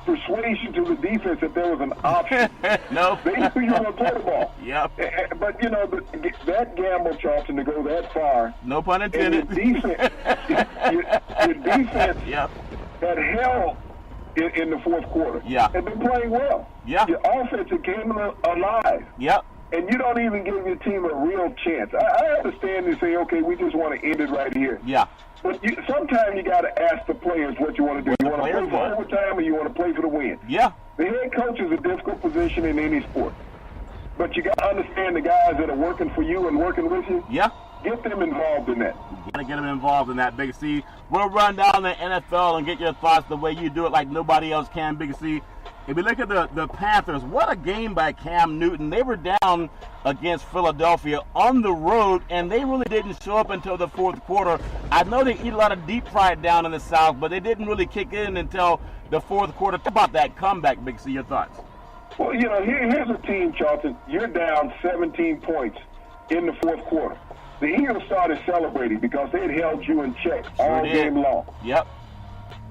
persuasion to the defense that there was an option. No. They knew you were going to play the ball. Yep. But, you know, that gamble, Charlton, to go that far. No pun intended. And your defense Yep. had held in the fourth quarter. Yeah. Had been playing well. Yeah. Your offense came alive. Yep. And you don't even give your team a real chance. I understand you say, okay, we just want to end it right here. Yeah. But sometimes you got to ask the players what you want to do. You want to play for overtime or you want to play for the win? Yeah. The head coach is a difficult position in any sport. But you got to understand the guys that are working for you and working with you. Yeah. Get them involved in that. You gotta get them involved in that, Big C. We'll run down the NFL and get your thoughts the way you do it, like nobody else can, Big C. If you look at the Panthers, what a game by Cam Newton. They were down against Philadelphia on the road, and they really didn't show up until the fourth quarter. I know they eat a lot of deep fried down in the South, but they didn't really kick in until the fourth quarter. Talk about that comeback, Big C. Your thoughts? Well, you know, here's a team, Charlton. You're down 17 points in the fourth quarter. The Eagles started celebrating because they had held you in check all game long. Yep.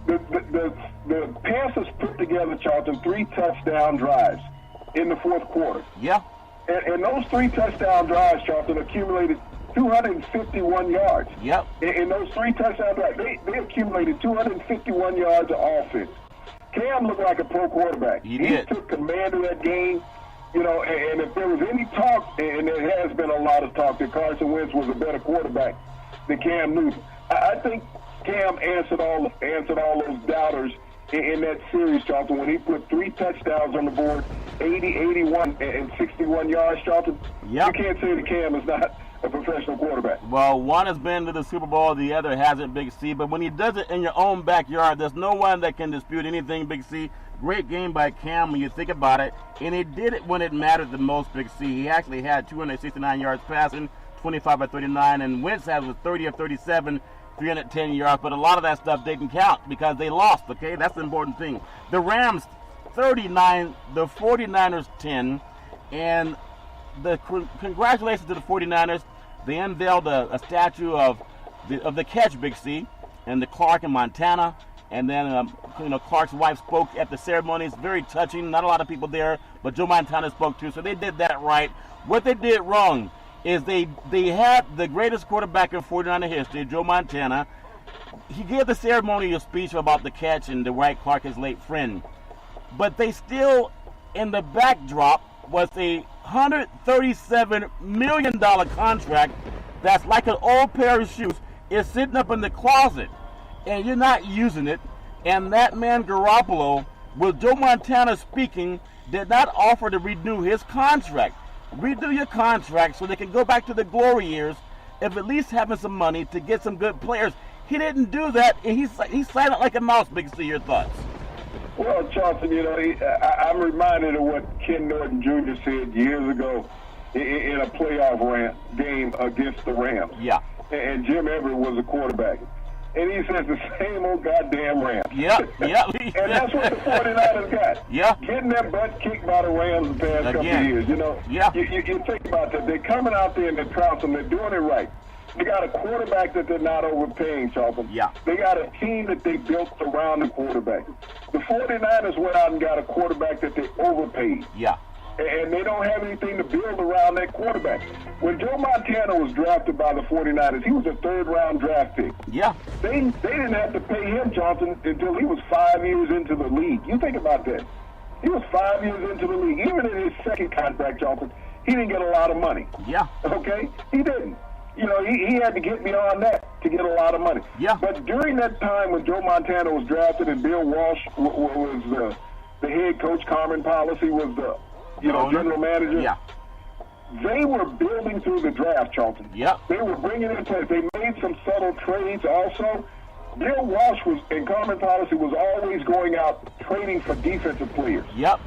The Panthers put together, Charlton, 3 touchdown drives in the fourth quarter. Yeah. And those 3 touchdown drives, Charlton, accumulated 251 yards. Yep. In those 3 touchdown drives, they accumulated 251 yards of offense. Cam looked like a pro quarterback. He did. He took command of that game. You know, and if there was any talk, and there has been a lot of talk, that Carson Wentz was a better quarterback than Cam Newton, I think Cam answered all those doubters in that series, Charlton, when he put 3 touchdowns on the board, 80, 81, and 61 yards, Charlton. Yep. You can't say that Cam is not a professional quarterback. Well, one has been to the Super Bowl, the other hasn't, Big C. But when he does it in your own backyard, there's no one that can dispute anything, Big C. Great game by Cam when you think about it. And he did it when it mattered the most, Big C. He actually had 269 yards passing, 25 of 39, and Wentz was 30 of 37, 310 yards. But a lot of that stuff didn't count because they lost, okay? That's the important thing. The Rams 39, the 49ers 10, and congratulations to the 49ers. They unveiled a statue of the catch, Big C, and the Clark in Montana. And then, Clark's wife spoke at the ceremony. It's very touching. Not a lot of people there, but Joe Montana spoke too. So they did that right. What they did wrong is they had the greatest quarterback in 49er history, Joe Montana. He gave the ceremonial speech about the catch and Dwight Clark, his late friend. But they still, in the backdrop, was a $137 million contract that's like an old pair of shoes. It's sitting up in the closet, and you're not using it. And that man Garoppolo, with Joe Montana speaking, did not offer to renew his contract. Redo your contract so they can go back to the glory years of at least having some money to get some good players. He didn't do that, and he's silent like a mouse. Big C, your thoughts? Well, Charlton, I'm reminded of what Ken Norton Jr. said years ago in a playoff game against the Rams. Yeah. And Jim Everett was a quarterback. And he says the same old goddamn Rams. Yep. And that's what the 49ers got. Yeah. Getting their butt kicked by the Rams the past couple of years. Yeah. You think about that. They're coming out there and they're trouncing. They're doing it right. They got a quarterback that they're not overpaying, Charlton. Yeah. They got a team that they built around the quarterback. The 49ers went out and got a quarterback that they overpaid. Yeah. And they don't have anything to build around that quarterback. When Joe Montana was drafted by the 49ers, he was a third-round draft pick. Yeah. They didn't have to pay him, Johnson, until he was 5 years into the league. You think about that. He was 5 years into the league. Even in his second contract, Johnson, he didn't get a lot of money. Yeah. Okay? He didn't. He had to get beyond that to get a lot of money. Yeah. But during that time when Joe Montana was drafted and Bill Walsh was the head coach, Carmen Policy was the general manager. Yeah. They were building through the draft, Charlton. Yep. They were bringing in players. They made some subtle trades also. Bill Walsh and Carmen Policy was always going out trading for defensive players. Yep.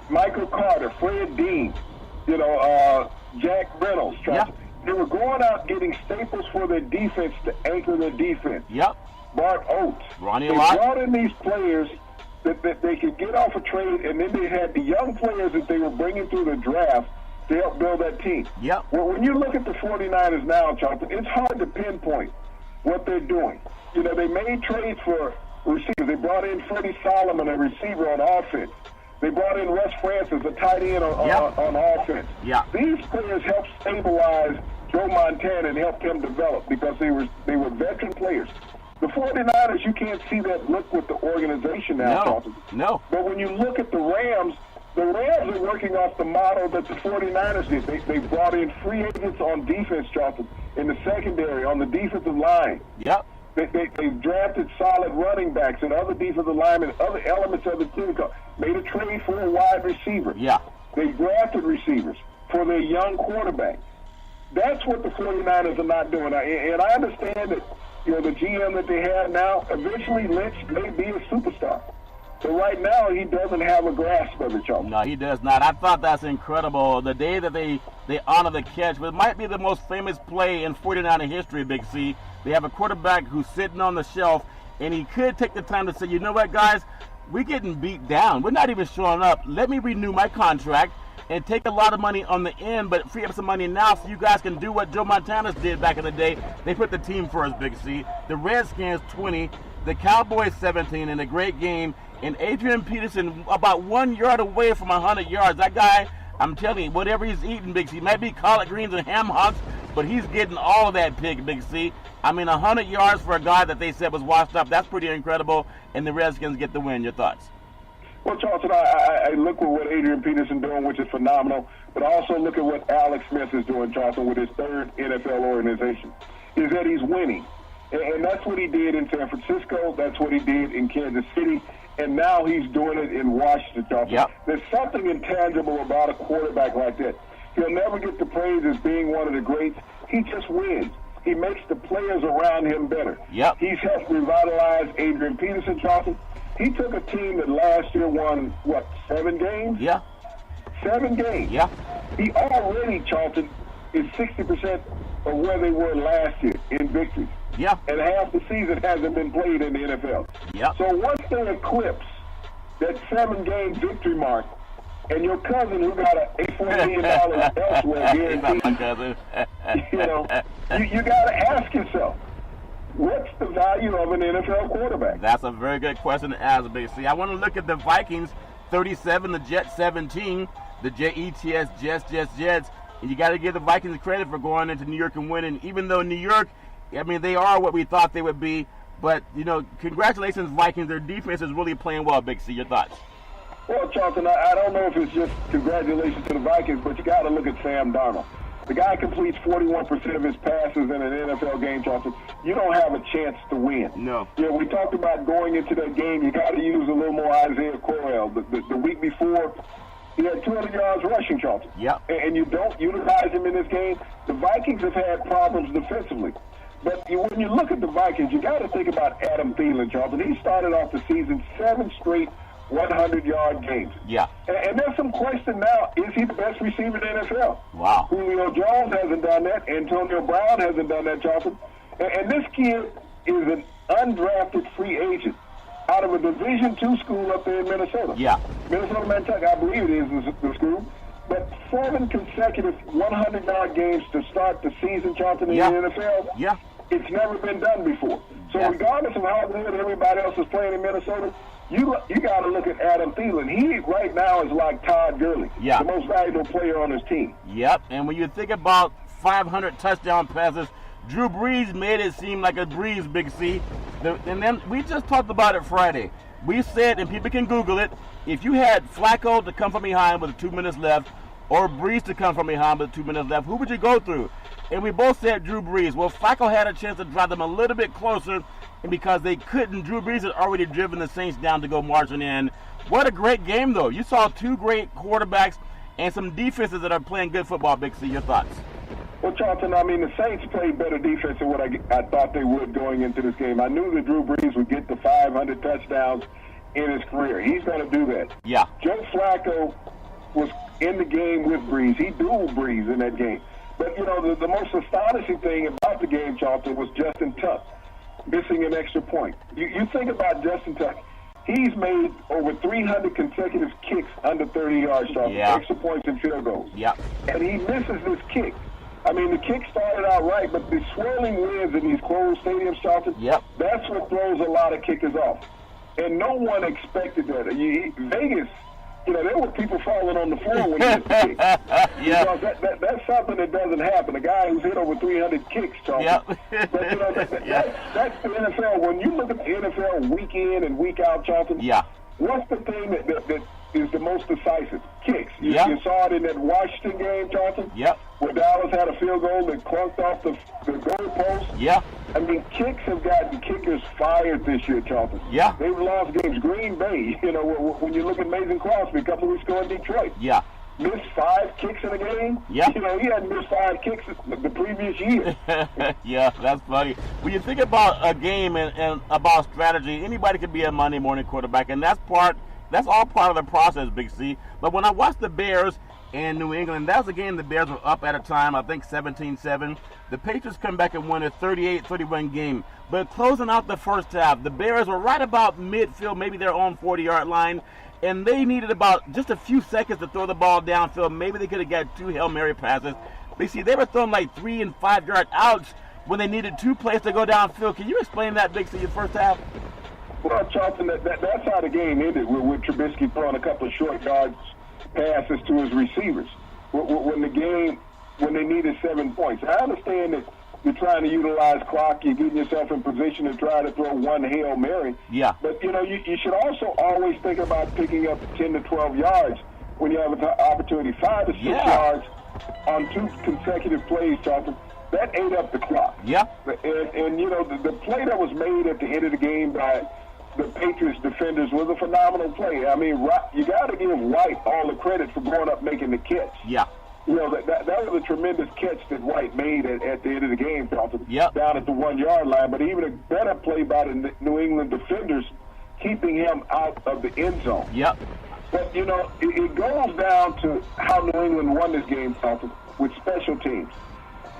Michael Carter, Fred Dean, Jack Reynolds. Yep. They were going out getting staples for their defense to anchor their defense. Yep. Bart Oates. Ronnie They Lott. brought in these players that they could get off a trade, and then they had the young players that they were bringing through the draft to help build that team. Yep. Well, when you look at the 49ers now, Charlton, it's hard to pinpoint what they're doing. You know, they made trades for receivers. They brought in Freddie Solomon, a receiver on offense. They brought in Russ Francis, a tight end on offense. Yeah. These players helped stabilize Joe Montana and helped him develop because they were veteran players. The 49ers, you can't see that look with the organization now. No. But when you look at the Rams are working off the model that the 49ers did. They brought in free agents on defense, Charlton, in the secondary, on the defensive line. Yep. They drafted solid running backs and other defensive linemen, other elements of the team. Made a trade for a wide receiver. Yeah. They drafted receivers for their young quarterback. That's what the 49ers are not doing. And I understand that, you know, the GM that they have now, eventually Lynch may be a superstar. But right now, he doesn't have a grasp of it, Charles. No, he does not. I thought that's incredible. The day that they honor the catch, but it might be the most famous play in 49er history, Big C. They have a quarterback who's sitting on the shelf, and he could take the time to say, you know what, guys, we're getting beat down. We're not even showing up. Let me renew my contract and take a lot of money on the end, but free up some money now so you guys can do what Joe Montana did back in the day. They put the team first, Big C. The Redskins 20, the Cowboys 17 in a great game, and Adrian Peterson about 1 yard away from 100 yards. That guy, I'm telling you, whatever he's eating, Big C, might be collard greens and ham hocks, but he's getting all of that pig, Big C. I mean, 100 yards for a guy that they said was washed up, that's pretty incredible, and the Redskins get the win. Your thoughts? Well, Charlton, I look at what Adrian Peterson doing, which is phenomenal, but I also look at what Alex Smith is doing, Charlton, with his third NFL organization, is that he's winning. And that's what he did in San Francisco. That's what he did in Kansas City. And now he's doing it in Washington, Charlton. Yep. There's something intangible about a quarterback like that. He'll never get the praise as being one of the greats. He just wins. He makes the players around him better. Yep. He's helped revitalize Adrian Peterson, Charlton. He took a team that last year won, 7 games? Yeah. 7 games. Yeah. He already, Charlton, is 60% of where they were last year in victories. Yeah. And half the season hasn't been played in the NFL. Yep. So once they eclipse that 7-game victory mark, and your cousin who got $84 million elsewhere guaranteed, you got to ask yourself, what's the value of an NFL quarterback? That's a very good question to ask, Big C. I want to look at the Vikings 37, the Jets 17, the Jets. And you got to give the Vikings credit for going into New York and winning, even though New York, I mean, they are what we thought they would be. But, congratulations, Vikings. Their defense is really playing well, Big C. Your thoughts? Well, Charlton, I don't know if it's just congratulations to the Vikings, but you got to look at Sam Darnold. The guy completes 41% of his passes in an NFL game, Charlton. You don't have a chance to win. No. Yeah, we talked about going into that game. You got to use a little more Isaiah Crowell. The week before, he had 200 yards rushing, Charlton. Yep. And you don't utilize him in this game. The Vikings have had problems defensively. But when you look at the Vikings, you got to think about Adam Thielen, Charlton. He started off the season 7 straight 100-yard games. Yeah. And there's some question now, is he the best receiver in the NFL? Wow. Julio Jones hasn't done that. Antonio Brown hasn't done that, Charlton. And this kid is an undrafted free agent out of a Division II school up there in Minnesota. Yeah. Minnesota Mantucket, I believe it is the school. But 7 consecutive 100-yard games to start the season, Charlton, in the NFL. Yeah. It's never been done before. So regardless of how good everybody else is playing in Minnesota, you got to look at Adam Thielen. He right now is like Todd Gurley, the most valuable player on his team. Yep, and when you think about 500 touchdown passes, Drew Brees made it seem like a breeze, Big C. And then we just talked about it Friday. We said, and people can Google it, if you had Flacco to come from behind with 2 minutes left or Brees to come from behind with 2 minutes left, who would you go through? And we both said Drew Brees. Well, Flacco had a chance to drive them a little bit closer, and because they couldn't, Drew Brees had already driven the Saints down to go marching in. What a great game, though. You saw 2 great quarterbacks and some defenses that are playing good football, Big C. Your thoughts? Well, Charlton, I mean, the Saints played better defense than what I thought they would going into this game. I knew that Drew Brees would get the 500 touchdowns in his career. He's going to do that. Yeah. Joe Flacco was in the game with Brees. He dueled Brees in that game. But, the most astonishing thing about the game, Charlton, was Justin Tuck missing an extra point. You think about Justin Tuck. He's made over 300 consecutive kicks under 30 yards, Charlton, extra points and field goals. Yeah. And he misses this kick. I mean, the kick started out right, but the swirling winds in these closed stadiums, Charlton, Yep. that's what throws a lot of kickers off. And no one expected that. Vegas, there were people falling on the floor when he hit the kick. Yeah. Because that's something that doesn't happen. A guy who's hit over 300 kicks, Charlton. Yep. But, that's the NFL. When you look at the NFL week in and week out, Charlton, Yeah. what's the thing that is the most decisive? Kicks. You saw it in that Washington game, Charlton, Yep. where Dallas had a field goal that clunked off the goal post. Yeah. I mean, kicks have gotten kickers fired this year, Charlton. Yeah. They've lost games. Green Bay, when you look at Mason Crosby a couple of weeks ago in Detroit, Yeah. missed 5 kicks in a game. Yeah. He hadn't missed 5 kicks the previous year. Yeah, that's funny. When you think about a game and about strategy, anybody could be a Monday morning quarterback, and that's all part of the process, Big C. But when I watched the Bears in New England, that was a game the Bears were up at a time, I think 17-7. The Patriots come back and win a 38-31 game. But closing out the first half, the Bears were right about midfield, maybe their own 40-yard line, and they needed about just a few seconds to throw the ball downfield. Maybe they could have got 2 Hail Mary passes. But see, they were throwing like 3- and 5-yard outs when they needed 2 plays to go downfield. Can you explain that, Big C, your first half? Well, Charlton, that's how the game ended, with Trubisky throwing a couple of short yards passes to his receivers. When they needed 7 points. I understand that you're trying to utilize clock, you're getting yourself in position to try to throw 1 Hail Mary. Yeah. But, you should also always think about picking up 10 to 12 yards when you have an opportunity. 5 to 6 yards on 2 consecutive plays, Charlton. That ate up the clock. Yeah. And the play that was made at the end of the game by the Patriots defenders was a phenomenal play. I mean, you got to give White all the credit for going up making the catch. Yeah. That was a tremendous catch that White made at the end of the game, Charlton, Yep. down at the 1-yard line. But even a better play by the New England defenders, keeping him out of the end zone. Yep. But, it goes down to how New England won this game, Charlton, with special teams.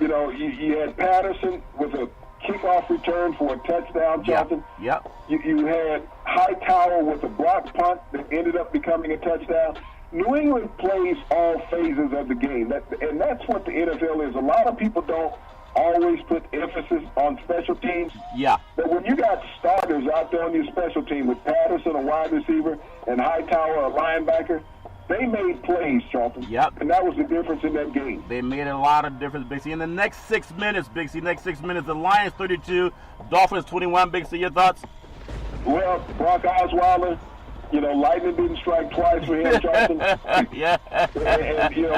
You had Patterson with a kickoff return for a touchdown, Charlton. Yep. You had Hightower with a block punt that ended up becoming a touchdown. New England plays all phases of the game, and that's what the NFL is. A lot of people don't always put emphasis on special teams. Yeah. But when you got starters out there on your special team with Patterson, a wide receiver, and Hightower, a linebacker, they made plays, Charlton. Yep. And that was the difference in that game. They made a lot of difference, Big C. In the next 6 minutes, Big C, the Lions 32, Dolphins 21. Big C, your thoughts? Well, Brock Osweiler, lightning didn't strike twice for him, Charlton. Yeah. And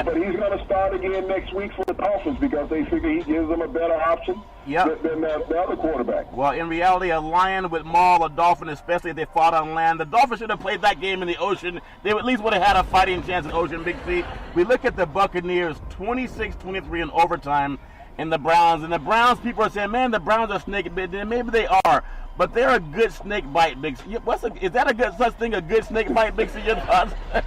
but he's going to start again next week for the Dolphins because they figure he gives them a better option than the other quarterback. Well, in reality, a lion would maul a dolphin, especially if they fought on land. The Dolphins should have played that game in the ocean. They at least would have had a fighting chance in ocean, Big C. We look at the Buccaneers, 26-23 in overtime, and the Browns, people are saying, man, the Browns are snake bitten. Maybe they are. But they're a good snake bite, Big C. Is that a good such thing, a good snake bite, Big C? Your thoughts? I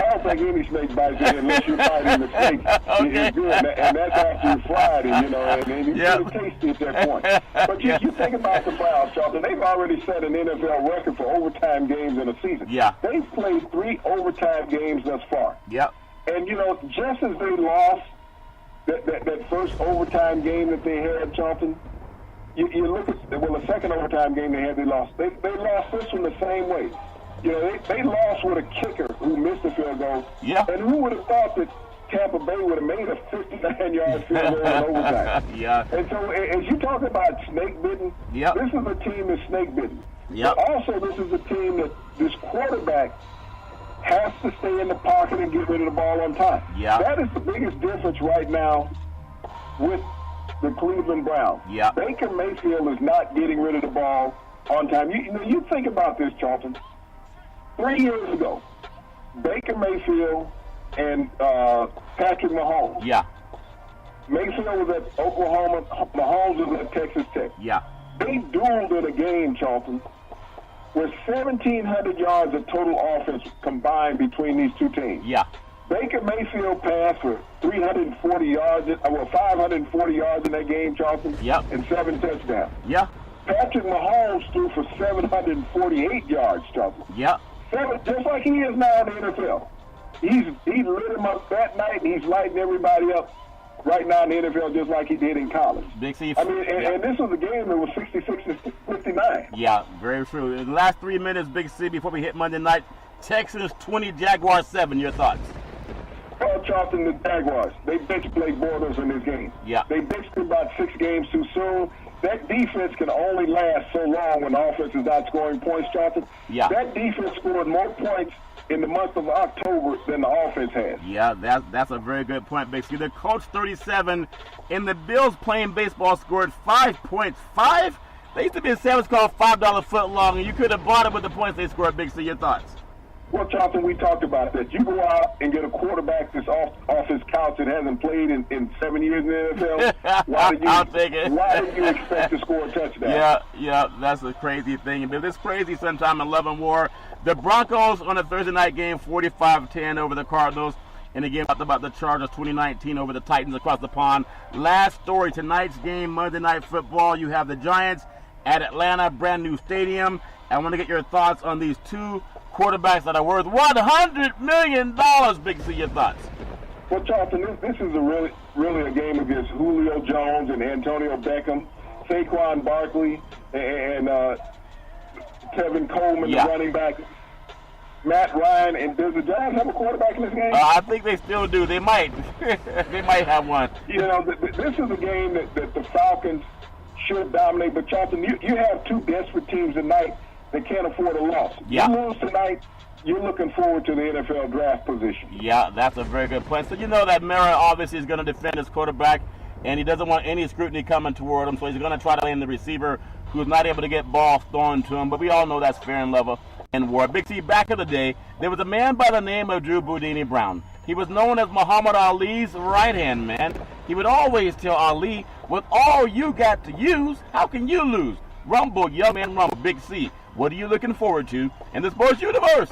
don't think any snake bites you unless you're biting the snake. Okay. It's good, and that's after you fried it, and it's pretty tasty at that point. But you think about the Browns, Charlton. They've already set an NFL record for overtime games in a season. Yeah. They've played 3 overtime games thus far. Yep. And, just as they lost that first overtime game that they had, Charlton, you look at the second overtime game they lost. They lost this one the same way. They lost with a kicker who missed a field goal. Yeah. And who would have thought that Tampa Bay would have made a 59-yard field goal in overtime? Yeah. And so as you talk about snake bitten, Yep. this is a team that's snake bitten. Yep. But also this is a team that this quarterback has to stay in the pocket and get rid of the ball on time. Yeah. That is the biggest difference right now with the Cleveland Browns. Yeah. Baker Mayfield is not getting rid of the ball on time. You think about this, Charlton. 3 years ago, Baker Mayfield and Patrick Mahomes. Yeah. Mayfield was at Oklahoma. Mahomes was at Texas Tech. Yeah. They dueled in a game, Charlton, with 1,700 yards of total offense combined between these two teams. Yeah. Baker Mayfield passed for 340 yards, 540 yards in that game, Charlton, Yep. and 7 touchdowns. Yeah. Patrick Mahomes threw for 748 yards, Charlton. Yeah. Just like he is now in the NFL. He lit him up that night, and he's lighting everybody up right now in the NFL just like he did in college. Big C. I mean, and this was a game that was 66-59. Yeah, very true. In the last 3 minutes, Big C, before we hit Monday night, Texans 20, Jaguars 7. Your thoughts? Charleston, the Jaguars, they benched Blake Bortles in this game. Yeah. They benched him about 6 games too soon. That defense can only last so long when the offense is not scoring points, Charleston. Yeah. That defense scored more points in the month of October than the offense has. Yeah, that's a very good point, Big C. The Colts 37, and the Bills playing baseball scored 5 points. 5? They used to be a sandwich called $5 foot long, and you could have bought it with the points they scored, Big C. Your thoughts? Well, Charleston, we talked about that. You go out and get a quarterback that's off his couch that hasn't played in 7 years in the NFL. I'll take it. Why do you expect to score a touchdown? Yeah, that's a crazy thing. But it's crazy sometime in Love and War. The Broncos on a Thursday night game, 45-10 over the Cardinals. And again, talked about the Chargers 2019 over the Titans across the pond. Last story, tonight's game, Monday Night Football. You have the Giants at Atlanta, brand new stadium. I want to get your thoughts on these two quarterbacks that are worth $100 million. Big C, your thoughts? Well, Charleston, this is really a game against Julio Jones and Antonio Beckham, Saquon Barkley, and Kevin Coleman, the running back, Matt Ryan. And does the Giants have a quarterback in this game? I think they still do. They might. They might have one. You know, this is a game that the Falcons should dominate. But, Charleston, you have two desperate teams tonight that can't afford a loss. Yeah. You lose tonight, you're looking forward to the NFL draft position. Yeah, that's a very good point. So you know that Mara obviously is going to defend his quarterback, and he doesn't want any scrutiny coming toward him, so he's going to try to blame the receiver who's not able to get balls thrown to him. But we all know that's fair and level in war. Big C, back in the day, there was a man by the name of Drew Boudini Brown. He was known as Muhammad Ali's right-hand man. He would always tell Ali, with all you got to use, how can you lose? Rumble, young man, rumble. Big C, what are you looking forward to in the sports universe?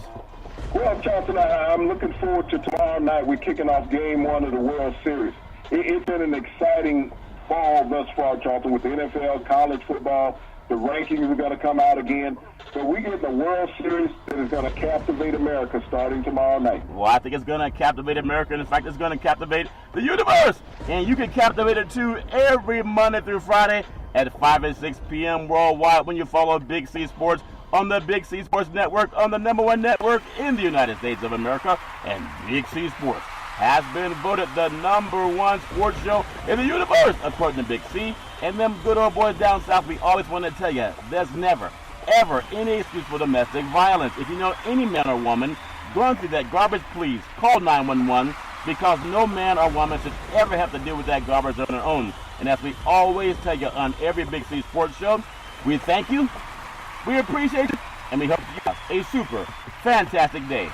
Well, Charleston, I'm looking forward to tomorrow night. We're kicking off Game 1 of the World Series. It's been an exciting fall thus far, Charleston, with the NFL, college football. The rankings are going to come out again. So we get the World Series that is going to captivate America starting tomorrow night. Well, I think it's going to captivate America. In fact, it's going to captivate the universe. And you can captivate it, too, every Monday through Friday at 5 and 6 p.m. worldwide when you follow Big C Sports on the Big C Sports Network, on the #1 network in the United States of America. And Big C Sports has been voted the #1 sports show in the universe, according to Big C. And them good old boys down south, we always want to tell you, there's never, ever any excuse for domestic violence. If you know any man or woman going through that garbage, please call 911, because no man or woman should ever have to deal with that garbage on their own. And as we always tell you on every Big C Sports show, we thank you, we appreciate you, and we hope you have a super fantastic day.